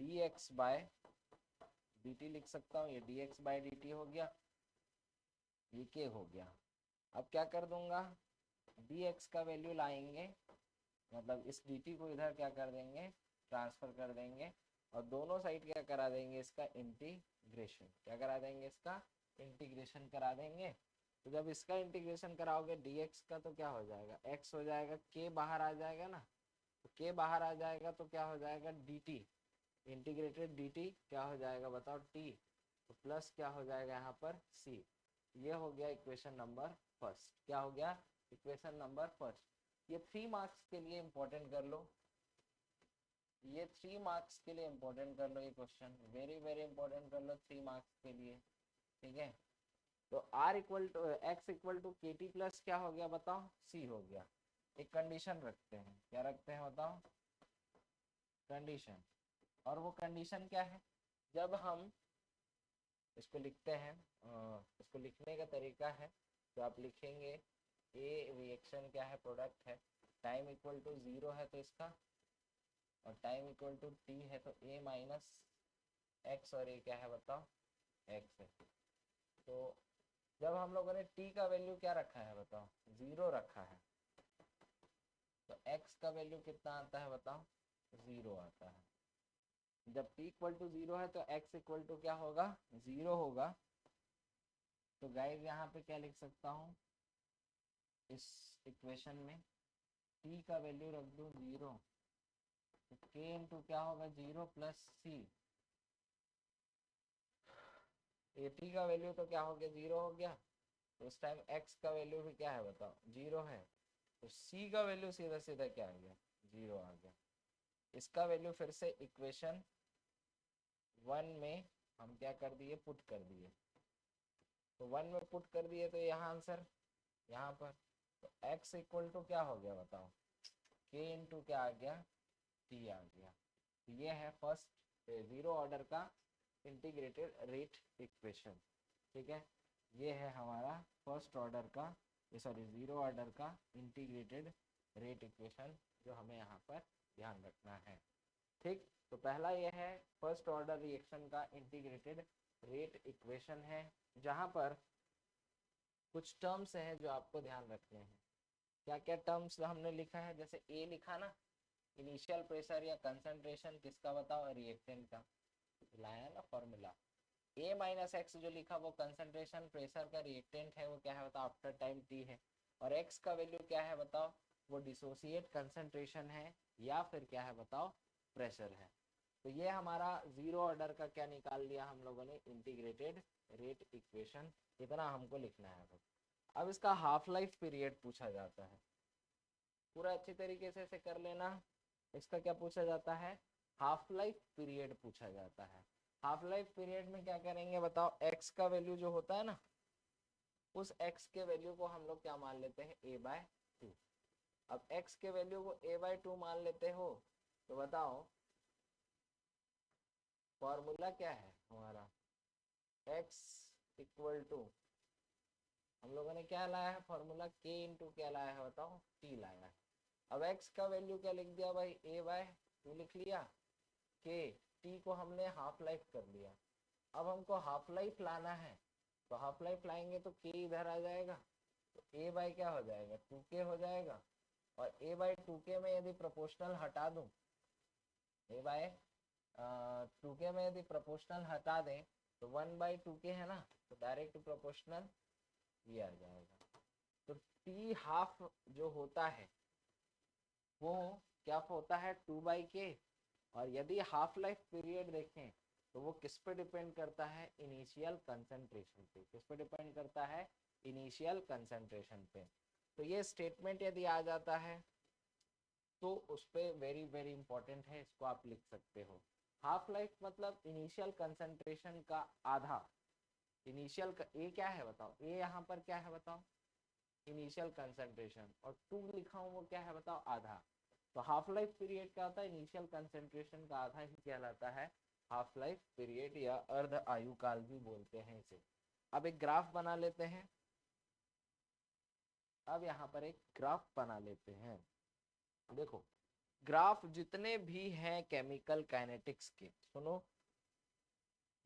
d x by D t लिख सकता हूँ। ये d x by D t हो गया, ये के हो गया। अब क्या कर दूंगा? डी एक्स का वैल्यू लाएंगे, मतलब इस डी टी को इधर क्या कर देंगे? ट्रांसफर कर देंगे, और दोनों साइड क्या करा देंगे? इसका इंटीग्रेशन। क्या करा देंगे? इसका इंटीग्रेशन करा देंगे। तो जब इसका इंटीग्रेशन कराओगे dx का, तो क्या हो जाएगा? x हो जाएगा, k बाहर आ जाएगा ना, तो k बाहर आ जाएगा तो क्या हो जाएगा? dt, इंटीग्रेटेड dt क्या हो जाएगा बताओ? t, तो प्लस क्या हो जाएगा यहाँ पर? c। ये हो गया इक्वेशन नंबर फर्स्ट। क्या हो गया? Equation number first. ये 3 मार्क्स के लिए इंपॉर्टेंट कर लो, ये 3 मार्क्स के लिए इंपॉर्टेंट कर लो, ये क्वेश्चन वेरी वेरी इंपॉर्टेंट कर लो 3 मार्क्स के लिए, ठीक है। तो r equal to x equal to k t plus क्या हो गया बताओ? c हो गया। एक कंडीशन रखते हैं, क्या रखते हैं बताओ? कंडीशन। और वो कंडीशन क्या है? जब हम इसको लिखते हैं, इसको लिखने का तरीका है, तो आप लिखेंगे ए रिएक्शन क्या है? प्रोडक्ट है। टाइम इक्वल टू जीरो है तो इसका, और टाइम इक्वल टू टी है तो ए माइनस एक्स, और ये क्या है बताओ? एक्स है। तो जब हम लोगों ने t का वैल्यू क्या रखा है बताओ? जीरो रखा है, तो x का वैल्यू कितना आता है बताओ? जीरो आता है। जब t इक्वल टू जीरो है तो x इक्वल टू क्या होगा? जीरो होगा। तो गाइस यहाँ पे क्या लिख सकता हूँ इस इक्वेशन में? t का वैल्यू रख दूँ जीरो, तो k इंटू क्या होगा? Zero plus c। ए t का वैल्यू तो क्या हो गया? जीरो हो गया। तो उस टाइम x का वैल्यू भी क्या है बताओ? जीरो है। तो c का वैल्यू सीधा सीधा क्या आ गया? जीरो आ गया। इसका वैल्यू फिर से इक्वेशन 1 में हम क्या कर दिए? पुट कर दिए। तो 1 में पुट कर दिए तो यहाँ आंसर यहाँ पर, तो x इक्वल टू क्या हो गया बताओ? k इंटू क्या आ गया? t आ गया। तो ये है फर्स्ट जीरो ऑर्डर का इंटीग्रेटेड रेट इक्वेशन, ठीक है। ये है हमारा फर्स्ट ऑर्डर का, सॉरी जीरो ऑर्डर का इंटीग्रेटेड रेट इक्वेशन, जो हमें यहाँ पर ध्यान रखना है, ठीक। तो पहला ये है फर्स्ट ऑर्डर रिएक्शन का इंटीग्रेटेड रेट इक्वेशन है, जहाँ पर कुछ टर्म्स हैं जो आपको ध्यान रखने हैं। क्या क्या टर्म्स हमने लिखा है? जैसे ए लिखा ना, इनिशियल प्रेशर या कंसंट्रेशन किसका बताओ? रिएक्टेंट का। लाया ना फॉर्मूला। ए माइनस एक्स जो लिखा वो कंसंट्रेशन प्रेशर का रिएक्टेंट है, वो क्या है बताओ? आफ्टर टाइम टी है। और एक्स का वैल्यू क्या है बताओ? वो डिसोसिएट कंसंट्रेशन है, या फिर क्या है बताओ? प्रेशर है। तो ये हमारा जीरो ऑर्डर का क्या निकाल लिया हम लोगों ने? Integrated rate equation. इतना हमको लिखना है। अब इसका हाफ लाइफ पीरियड पूछा जाता है, पूरा अच्छी तरीके से इसे कर लेना। इसका क्या पूछा जाता है? हाफ लाइफ पीरियड पूछा जाता है। हाफ लाइफ पीरियड में क्या करेंगे बताओ? एक्स का वैल्यू जो होता है ना, उस एक्स के वैल्यू को हम लोग क्या मान लेते हैं? ए बाय टू। अब एक्स के वैल्यू को ए बाय टू मान लेते हो, तो बताओ फॉर्मूला क्या है हमारा? एक्स इक्वल टू, हम लोगों ने क्या लाया है फॉर्मूला? के इंटू क्या लाया है बताओ? टी लाया है। अब x का वैल्यू क्या लिख दिया भाई? a बाय टू लिख लिया, k t को हमने हाफ लाइफ कर लिया। अब हमको हाफ लाइफ लाना है, तो हाफ लाइफ लाएंगे तो के इधर आ जाएगा, तो ए बाई क्या हो जाएगा 2k हो जाएगा, और ए बाई 2k में यदि प्रोपोर्शनल हटा दूं, ए बाय 2k में यदि प्रोपोर्शनल हटा दें तो 1/2k है ना, तो डायरेक्ट प्रोपोर्शनल ये आ जाएगा। तो टी हाफ जो होता है वो क्या होता है 2/k, और यदि हाफ लाइफ पीरियड देखें तो वो किस पे डिपेंड करता है इनिशियल कंसंट्रेशन पे। किस पे डिपेंड करता है इनिशियल कंसंट्रेशन पे। तो ये स्टेटमेंट यदि आ जाता है तो उस पर वेरी वेरी इंपॉर्टेंट है, इसको आप लिख सकते हो। हाफ लाइफ मतलब इनिशियल कंसंट्रेशन का आधा। इनिशियल ए क्या है बताओ, ए यहाँ पर क्या है बताओ इनिशियल कंसंट्रेशन, और 2 लिखा हूँ वो क्या है बताओ आधा। तो हाफ लाइफ पीरियड क्या होता है इनिशियल कंसंट्रेशन का आधा ही कहलाता है हाफ लाइफ पीरियड, या अर्ध आयु काल भी बोलते हैं इसे। अब एक ग्राफ बना लेते हैं। अब यहाँ पर एक ग्राफ बना लेते हैं। देखो ग्राफ जितने भी हैं केमिकल काइनेटिक्स के, सुनो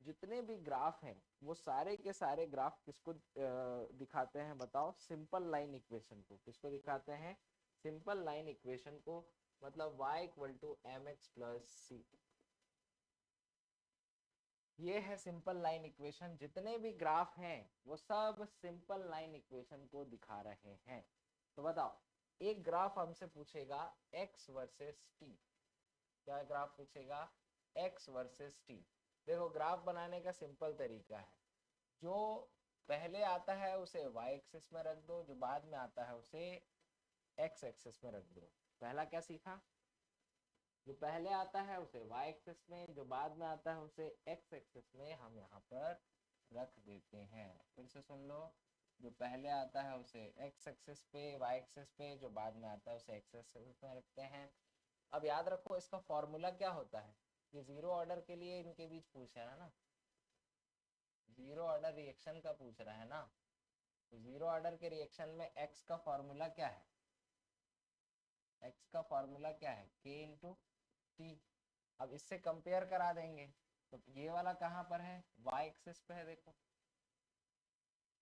जितने भी ग्राफ हैं वो सारे के सारे ग्राफ किसको दिखाते हैं बताओ सिंपल लाइन इक्वेशन को। किसको दिखाते हैं सिंपल लाइन इक्वेशन को, मतलब y = mx + c। ये है सिंपल लाइन इक्वेशन। जितने भी ग्राफ हैं वो सब सिंपल लाइन इक्वेशन को दिखा रहे हैं। तो बताओ एक ग्राफ हमसे पूछेगा x वर्सेस t। क्या ग्राफ पूछेगा x वर्सेस t। देखो ग्राफ बनाने का सिंपल तरीका है, जो पहले आता है उसे y एक्सिस में रख दो, जो बाद में आता है उसे x एक्सिस में रख दो। पहला क्या सीखा, जो पहले आता है उसे y एक्सिस में, जो बाद में आता है उसे x एक्सिस में हम यहाँ पर रख देते हैं। फिर से सुन लो, जो पहले आता है उसे x एक्सिस पे y एक्सिस पे, जो बाद में आता है उसे x एक्सिस में रखते हैं। अब याद रखो इसका फॉर्मूला क्या होता है, ये जीरो ऑर्डर के लिए इनके बीच पूछ रहा है ना, जीरो ऑर्डर रिएक्शन का पूछ रहा है ना। तो जीरो ऑर्डर के रिएक्शन में x का फॉर्मूला क्या है, x का फॉर्मूला क्या है k इंटू टी। अब इससे कंपेयर करा देंगे, तो ये वाला कहाँ पर है y एक्सिस पे है, देखो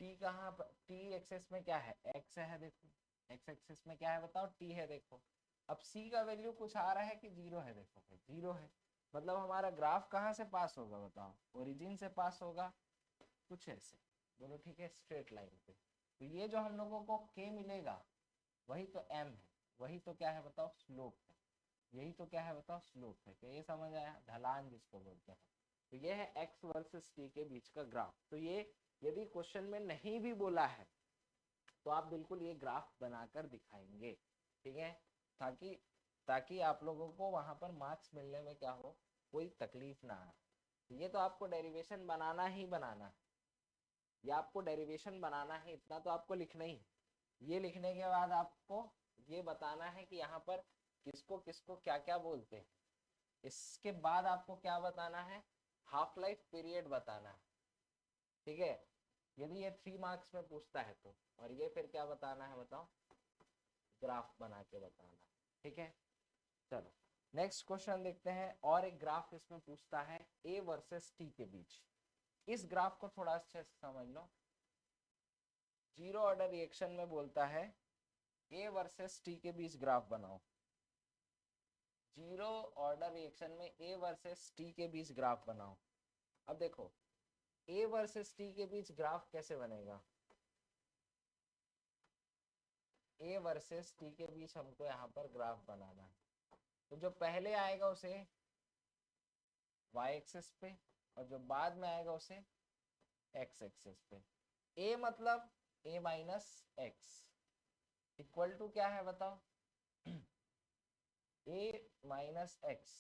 t कहाँ पर, t एक्सिस में क्या है x है, देखो x एक्सिस में क्या है बताओ t है। देखो अब c का वैल्यू कुछ आ रहा है कि जीरो है, देखो जीरो है, मतलब हमारा ग्राफ कहाँ से पास होगा बताओ ओरिजिन से पास होगा, कुछ ऐसे बोलो ठीक है स्ट्रेट लाइन पे। तो ये जो हम लोगों को k मिलेगा वही तो m है, वही तो क्या है बताओ स्लोप है, यही तो क्या है बताओ स्लोप है। तो ये समझ आया, ढलान जिसको बोलते हैं। तो ये है x वर्सेस t के बीच का ग्राफ। तो ये यदि क्वेश्चन में नहीं भी बोला है तो आप बिल्कुल ये ग्राफ बनाकर दिखाएंगे, ठीक है, ताकि ताकि आप लोगों को वहां पर मार्क्स मिलने में क्या हो कोई तकलीफ ना आए। ये तो आपको डेरिवेशन बनाना ही बनाना है, ये आपको डेरिवेशन बनाना है, इतना तो आपको लिखना ही है। ये लिखने के बाद आपको ये बताना है कि यहाँ पर किसको किसको क्या क्या बोलते हैं। इसके बाद आपको क्या बताना है हाफ लाइफ पीरियड बताना है, ठीक है, यदि ये 3 मार्क्स में पूछता है तो। और ये फिर क्या बताना है बताओ ग्राफ बना के बताना, ठीक है। चलो नेक्स्ट क्वेश्चन देखते हैं। और एक ग्राफ इसमें पूछता है ए वर्सेस टी के बीच। इस ग्राफ को थोड़ा अच्छे से समझ लो। जीरो ऑर्डर रिएक्शन में बोलता है ए वर्सेस टी के बीच ग्राफ बनाओ। जीरो ऑर्डर रिएक्शन में ए वर्सेस टी के बीच ग्राफ बनाओ। अब देखो ए वर्सेस टी के बीच ग्राफ कैसे बनेगा, ए वर्सेस टी के बीच हमको यहाँ पर ग्राफ बनाना है। तो जो पहले आएगा उसे y एक्सिस पे, और जो बाद में आएगा उसे x एक्सिस पे। a मतलब a minus x equal to क्या है बताओ a minus x,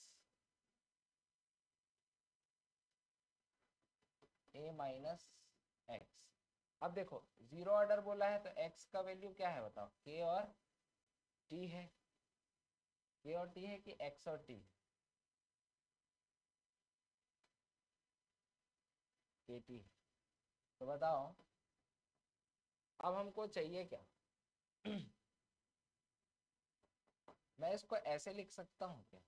a minus x. अब देखो जीरो ऑर्डर बोला है तो x का वैल्यू क्या है बताओ k और t है, k और t है कि x और t, kt। तो बताओ अब हमको चाहिए क्या मैं इसको ऐसे लिख सकता हूँ क्या,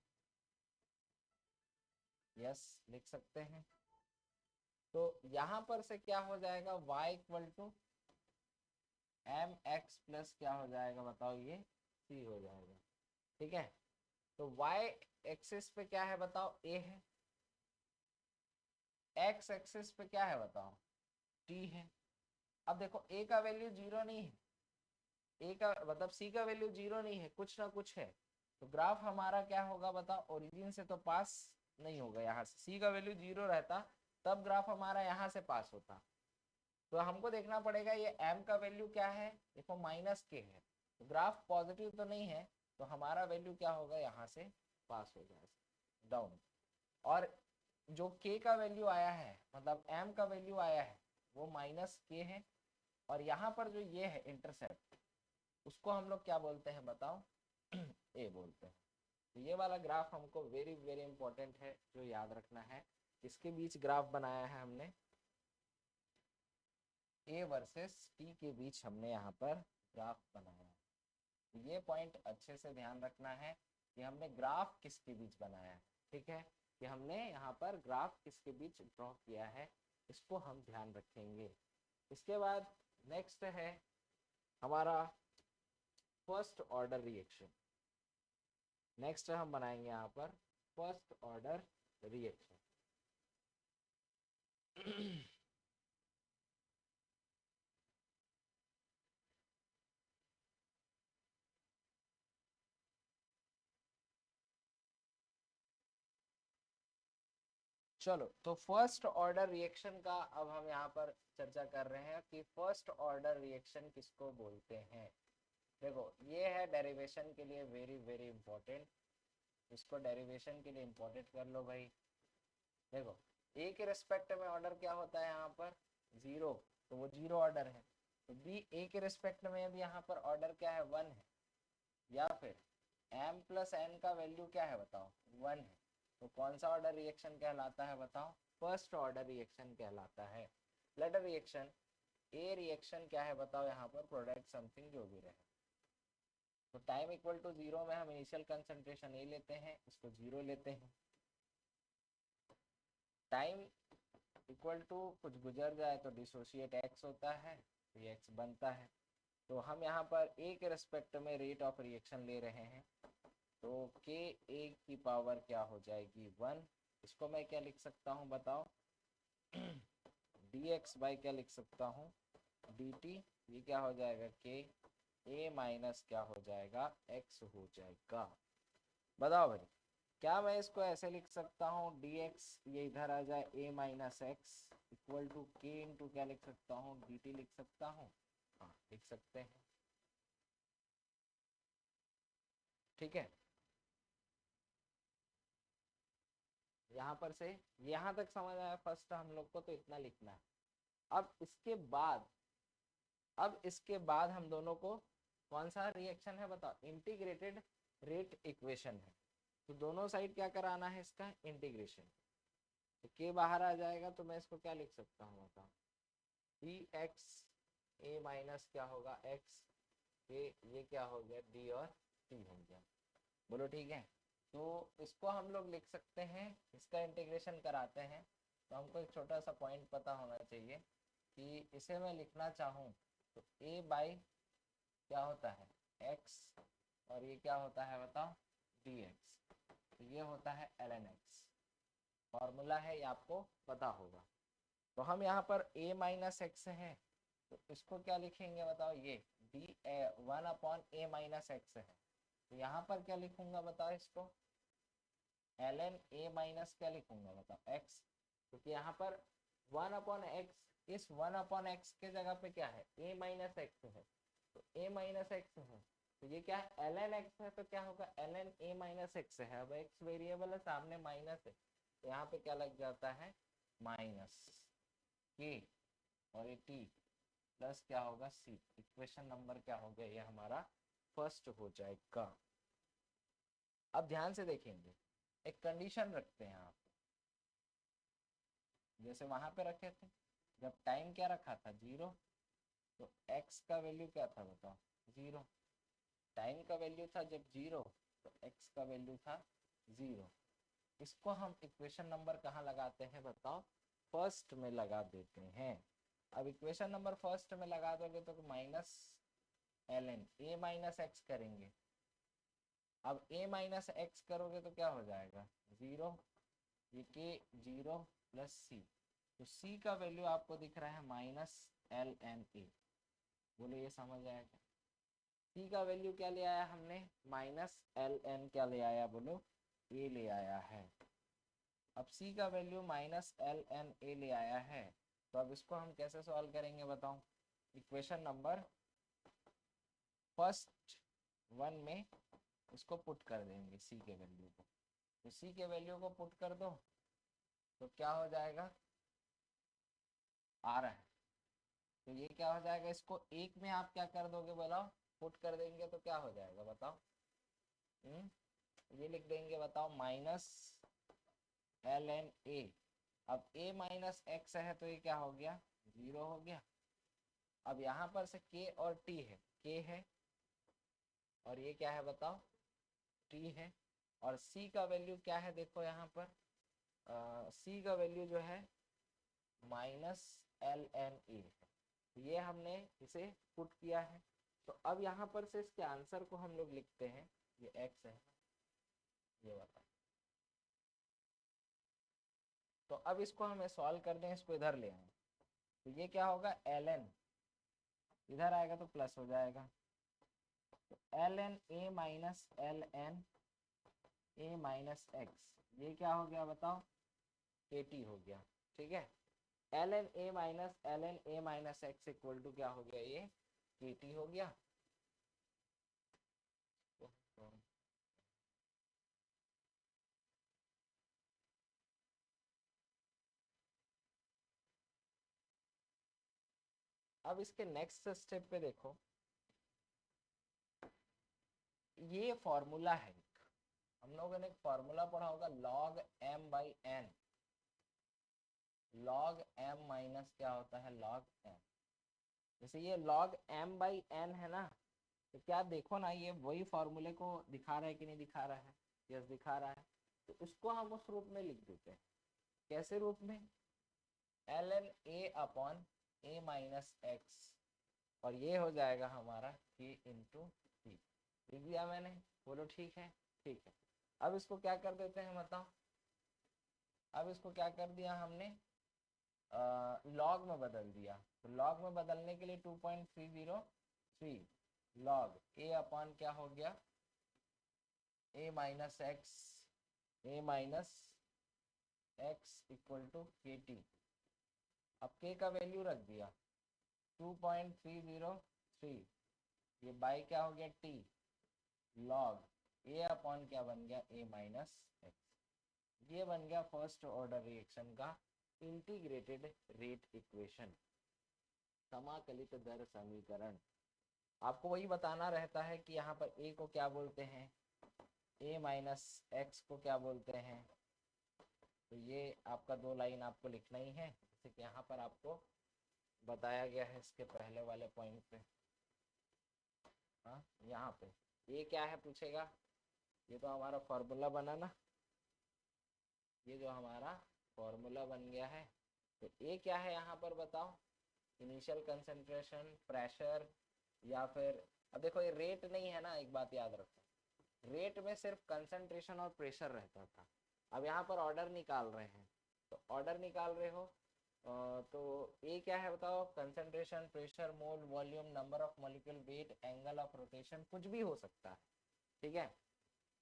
यस लिख सकते हैं। तो यहाँ पर से क्या हो जाएगा, y equal to m x plus क्या हो जाएगा बताओ, ये c हो जाएगा। ठीक है, तो y एक्सिस पे क्या है बताओ, a है, x एक्सिस पे क्या है बताओ, t है। अब देखो a का वैल्यू 0 नहीं है, a का मतलब c का वैल्यू 0 नहीं है, कुछ ना कुछ है। तो ग्राफ हमारा क्या होगा बताओ, ओरिजिन से तो पास नहीं होगा, यहाँ से c का वैल्यू 0 रहता तब ग्राफ हमारा यहाँ से पास होता। तो हमको देखना पड़ेगा ये m का वैल्यू क्या है, देखो माइनस के है, तो ग्राफ पॉजिटिव तो नहीं है, तो हमारा वैल्यू क्या होगा, यहाँ से पास हो जाएगा डाउन। और जो k का वैल्यू आया है, मतलब m का वैल्यू आया है, वो माइनस के है, और यहाँ पर जो ये है इंटरसेप्ट, उसको हम लोग क्या बोलते हैं बताओ, ए बोलते हैं। तो ये वाला ग्राफ हमको वेरी वेरी इंपॉर्टेंट है, जो याद रखना है। इसके बीच ग्राफ बनाया है हमने, ए वर्सेस टी के बीच हमने यहाँ पर ग्राफ बनाया है। ये पॉइंट अच्छे से ध्यान रखना है कि हमने ग्राफ किसके बीच बनाया है। ठीक है, कि हमने यहाँ पर ग्राफ किसके बीच ड्रॉ किया है, इसको हम ध्यान रखेंगे। इसके बाद नेक्स्ट है हमारा फर्स्ट ऑर्डर रिएक्शन। नेक्स्ट हम बनाएंगे यहाँ पर फर्स्ट ऑर्डर रिएक्शन। चलो, तो फर्स्ट ऑर्डर रिएक्शन का अब हम यहाँ पर चर्चा कर रहे हैं कि फर्स्ट ऑर्डर रिएक्शन किसको बोलते हैं। देखो, ये है डेरिवेशन के लिए वेरी वेरी इंपॉर्टेंट, इसको डेरिवेशन के लिए इंपॉर्टेंट कर लो भाई। देखो, ए के रेस्पेक्ट में ऑर्डर क्या होता है यहाँ पर, जीरो, तो वो जीरो ऑर्डर है। तो बी ए के रेस्पेक्ट में भी यहाँ पर ऑर्डर क्या है, वन है, या फिर m प्लस n का वैल्यू क्या है बताओ, वन है, तो कौन सा ऑर्डर रिएक्शन कहलाता है बताओ, फर्स्ट ऑर्डर रिएक्शन कहलाता है। लेटर रिएक्शन, ए रिएक्शन क्या है बताओ, यहाँ पर प्रोडक्ट समथिंग जो भी रहे। तो टाइम इक्वल टू जीरो में हम इनिशियल कंसंट्रेशन ए लेते हैं, इसको जीरो लेते हैं। टाइम इक्वल टू कुछ गुजर जाए तो डिसोशिएट एक्स होता है, ये एक्स बनता है। तो हम यहाँ पर ए के रेस्पेक्ट में रेट ऑफ रिएक्शन ले रहे हैं, तो के ए की पावर क्या हो जाएगी, वन। इसको मैं क्या लिख सकता हूँ बताओ, डी एक्स बाई क्या लिख सकता हूँ, डी टी। ये क्या हो जाएगा, के ए माइनस क्या हो जाएगा, एक्स हो जाएगा। बताओ भाई, क्या मैं इसको ऐसे लिख सकता हूँ, डी एक्स ये इधर आ जाए, ए माइनस एक्स इक्वल टू के इंटू क्या लिख सकता हूँ, डी टी लिख सकता हूँ। हाँ, लिख सकते हैं। ठीक है, यहाँ पर से यहाँ तक समझ आया फर्स्ट हम लोग को, तो इतना लिखना है। अब इसके बाद हम दोनों को कौन सा रिएक्शन है बताओ, इंटीग्रेटेड रेट इक्वेशन है। तो दोनों साइड क्या कराना है, इसका इंटीग्रेशन। तो के बाहर आ जाएगा, तो मैं इसको क्या लिख सकता हूँ बताओ, डी एक्स ए माइनस क्या होगा, एक्स के, ये क्या हो गया, डी और टी हो गया। बोलो ठीक है। तो इसको हम लोग लिख सकते हैं, इसका इंटीग्रेशन कराते हैं, तो हमको एक छोटा सा पॉइंट पता होना चाहिए कि इसे मैं लिखना चाहूँ तो a बाई क्या होता है, x, और ये क्या होता है बताओ, dx। तो ये होता है ln x, फॉर्मूला है, ये आपको पता होगा। तो हम यहाँ पर a माइनस एक्स है, तो इसको क्या लिखेंगे बताओ, ये D one upon a minus x है। तो यहाँ पर क्या लिखूंगा बताओ इसको, ln a माइनस क्या लिखूंगा बताओ, x, क्योंकि यहाँ पर वन अपॉन एक्स, इस वन अपॉन एक्स के जगह पे क्या है, a माइनस एक्स है, तो a माइनस एक्स है, तो ये क्या है, ln x है, तो क्या होगा, ln a माइनस एक्स है। अब x वेरिएबल है, सामने माइनस है, तो यहाँ पे क्या लग जाता है, माइनस k, और ये t प्लस क्या होगा, c। इक्वेशन नंबर क्या हो गया, ये हमारा फर्स्ट हो जाएगा। अब ध्यान से देखेंगे, एक कंडीशन रखते हैं आप, जैसे वहां पे रखे थे, जब टाइम क्या रखा था, जीरो, तो x का वैल्यू क्या था बताओ, जीरो। टाइम का वैल्यू था जब जीरो, तो x का वैल्यू था जीरो। इसको हम इक्वेशन नंबर कहाँ लगाते हैं बताओ, फर्स्ट में लगा देते हैं। अब इक्वेशन नंबर फर्स्ट में लगा दोगे तो minus L N a minus x करेंगे। अब ए माइनस एक्स करोगे तो क्या हो जाएगा, जीरो, ये के जीरो प्लस सी, तो सी का वैल्यू आपको दिख रहा है माइनस एल एन ए। बोलो ये समझ आएगा। सी का वैल्यू क्या ले आया हमने, माइनस एल एन, क्या ले आया बोलो, ए ले आया है। अब सी का value minus L N A ले आया है, तो अब इसको हम कैसे सॉल्व करेंगे बताओ। इक्वेशन नंबर फर्स्ट वन में इसको पुट कर देंगे सी के वैल्यू को, तो सी के वैल्यू को पुट कर दो तो क्या हो जाएगा, आ रहा है, तो ये क्या हो जाएगा, इसको एक में आप क्या कर दोगे बताओ, पुट कर देंगे तो क्या हो जाएगा बताओ। ये लिख देंगे बताओ माइनस एल एन ए। अब ए माइनस एक्स है तो ये क्या हो गया, जीरो हो गया। अब यहाँ पर से के और टी है, के है और ये क्या है बताओ, टी है। और सी का वैल्यू क्या है देखो यहाँ पर, सी का वैल्यू जो है माइनस एल एन ए है, ये हमने इसे पुट किया है। तो अब यहाँ पर से इसके आंसर को हम लोग लिखते हैं, ये एक्स है, ये बताओ। तो अब इसको हमें सॉल्व कर दें, इसको इधर ले आए तो ये क्या होगा, एल एन इधर आएगा तो प्लस हो जाएगा, तो l N a minus L N a minus x, ये क्या हो गया बताओ, के टी हो गया। ठीक है, l N a minus L N a minus x equal to क्या हो गया, ये के टी हो गया। अब इसके नेक्स्ट स्टेप पे देखो, ये फॉर्मूला है, हम लोगों ने एक फॉर्मूला पढ़ा होगा, log m by n, log m minus क्या होता है, log m। जैसे ये log m बाई n है ना, तो क्या देखो ना, ये वही फॉर्मूले को दिखा रहा है कि नहीं दिखा रहा है, यस दिखा रहा है। तो इसको हम उस रूप में लिख देते हैं, कैसे रूप में, l N a upon a minus x, और ये हो जाएगा हमारा के इंटू टी। लिख दिया मैंने, बोलो ठीक है, ठीक है। अब इसको क्या कर देते हैं बताओ, अब इसको क्या कर दिया हमने, लॉग में बदल दिया। तो लॉग में बदलने के लिए 2.303 लॉग ए अपॉन क्या हो गया, A minus x, A minus x equal to k t. अब के का वैल्यू रख दिया 2.303, ये बाई क्या हो गया टी, लॉग ए अपॉन क्या बन गया, ए माइनस एक्स। ये बन गया फर्स्ट ऑर्डर रिएक्शन का इंटीग्रेटेड रेट इक्वेशन, समाकलित दर समीकरण। आपको वही बताना रहता है कि यहाँ पर ए को क्या बोलते हैं, ए माइनस एक्स को क्या बोलते हैं। तो ये आपका दो लाइन आपको लिखना ही है, जैसे कि यहाँ पर आपको बताया गया है इसके पहले वाले पॉइंट पे। हाँ, यहाँ पे ये क्या है पूछेगा, ये तो हमारा फॉर्मूला बना ना, ये जो हमारा फॉर्मूला बन गया है, तो ये क्या है यहाँ पर बताओ, इनिशियल कंसंट्रेशन, प्रेशर, या फिर, अब देखो ये रेट नहीं है ना, एक बात याद रखो, रेट में सिर्फ कंसंट्रेशन और प्रेशर रहता था। अब यहाँ पर ऑर्डर निकाल रहे हैं, तो ऑर्डर निकाल रहे हो तो ये क्या है बताओ, concentration, pressure, mole, volume, number of molecule, weight, angle of rotation, कुछ भी हो सकता है। ठीक है,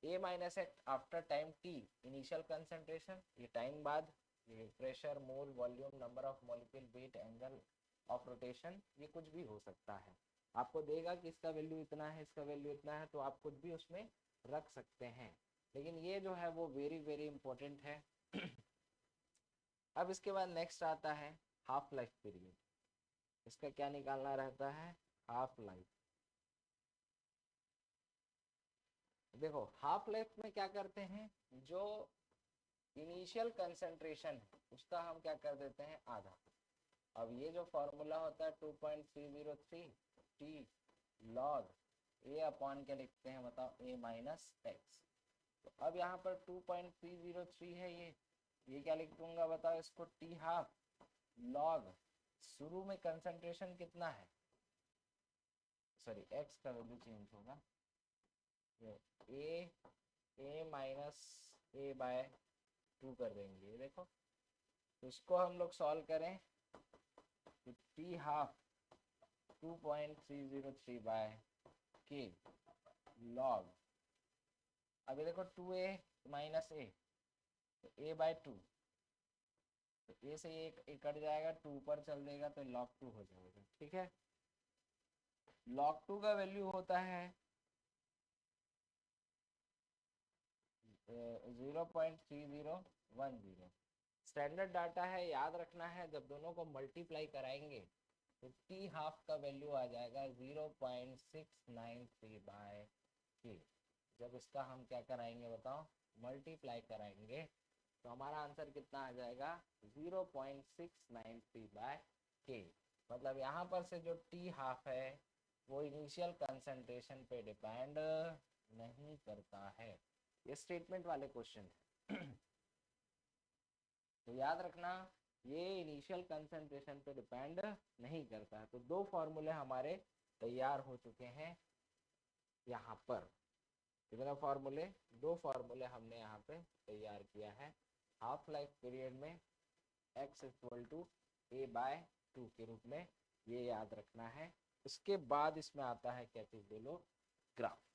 A minus x after time t, initial concentration, ये टाइम बाद, ये pressure, mole, volume, number of molecule, weight, angle of rotation, ये कुछ भी हो सकता है। आपको देगा कि इसका वैल्यू इतना है, इसका वैल्यू इतना है, तो आप कुछ भी उसमें रख सकते हैं, लेकिन ये जो है वो वेरी वेरी इंपॉर्टेंट है। अब इसके बाद नेक्स्ट आता है हाफ लाइफ पीरियड, इसका क्या निकालना रहता है, हाफ लाइफ। देखो हाफ लाइफ में क्या करते हैं, जो इनिशियल कंसंट्रेशन है उसका हम क्या कर देते हैं, आधा। अब ये जो फॉर्मूला होता है 2.303 टी लॉग ए अपॉन क्या लिखते हैं बताओ, ए माइनस एक्स। तो अब यहाँ पर 2.303 है, ये क्या लिख दूंगा बताओ इसको, टी हाफ लॉग शुरू में कंसंट्रेशन कितना है, सॉरी एक्स का वैल्यू चेंज होगा, ए माइनस ए बाय 2 कर देंगे। देखो तो इसको हम लोग सॉल्व करें तो टी हाफ 2.303 बाय के लॉग, अभी देखो 2a माइनस ए, तो ए बाय 2, तो ए से ए कट जाएगा, 2 पर चल देगा तो log 2 हो जाएगा। ठीक है, log 2 का वैल्यू होता है 0.3010। स्टैंडर्ड डाटा है, याद रखना है, जब दोनों को मल्टीप्लाई कराएंगे तो टी हाफ का वैल्यू आ जाएगा 0.693 बाय के। जब इसका हम क्या कराएंगे बताओ, मल्टीप्लाई कराएंगे तो हमारा आंसर कितना आ जाएगा 0.693 बाय के। मतलब यहाँ पर से जो टी हाफ है वो इनिशियल कंसंट्रेशन पे डिपेंड नहीं करता है। ये स्टेटमेंट वाले क्वेश्चन है तो याद रखना ये इनिशियल कंसंट्रेशन पे डिपेंड नहीं करता है। तो दो फॉर्मूले हमारे तैयार हो चुके हैं यहाँ पर। कितने फॉर्मूले, दो फॉर्मूले हमने यहाँ पे तैयार किया है। हाफ लाइफ पीरियड में x equal to a by 2 के रूप में, ये याद रखना है। उसके बाद इसमें आता है क्या चीज बोलो, ग्राफ।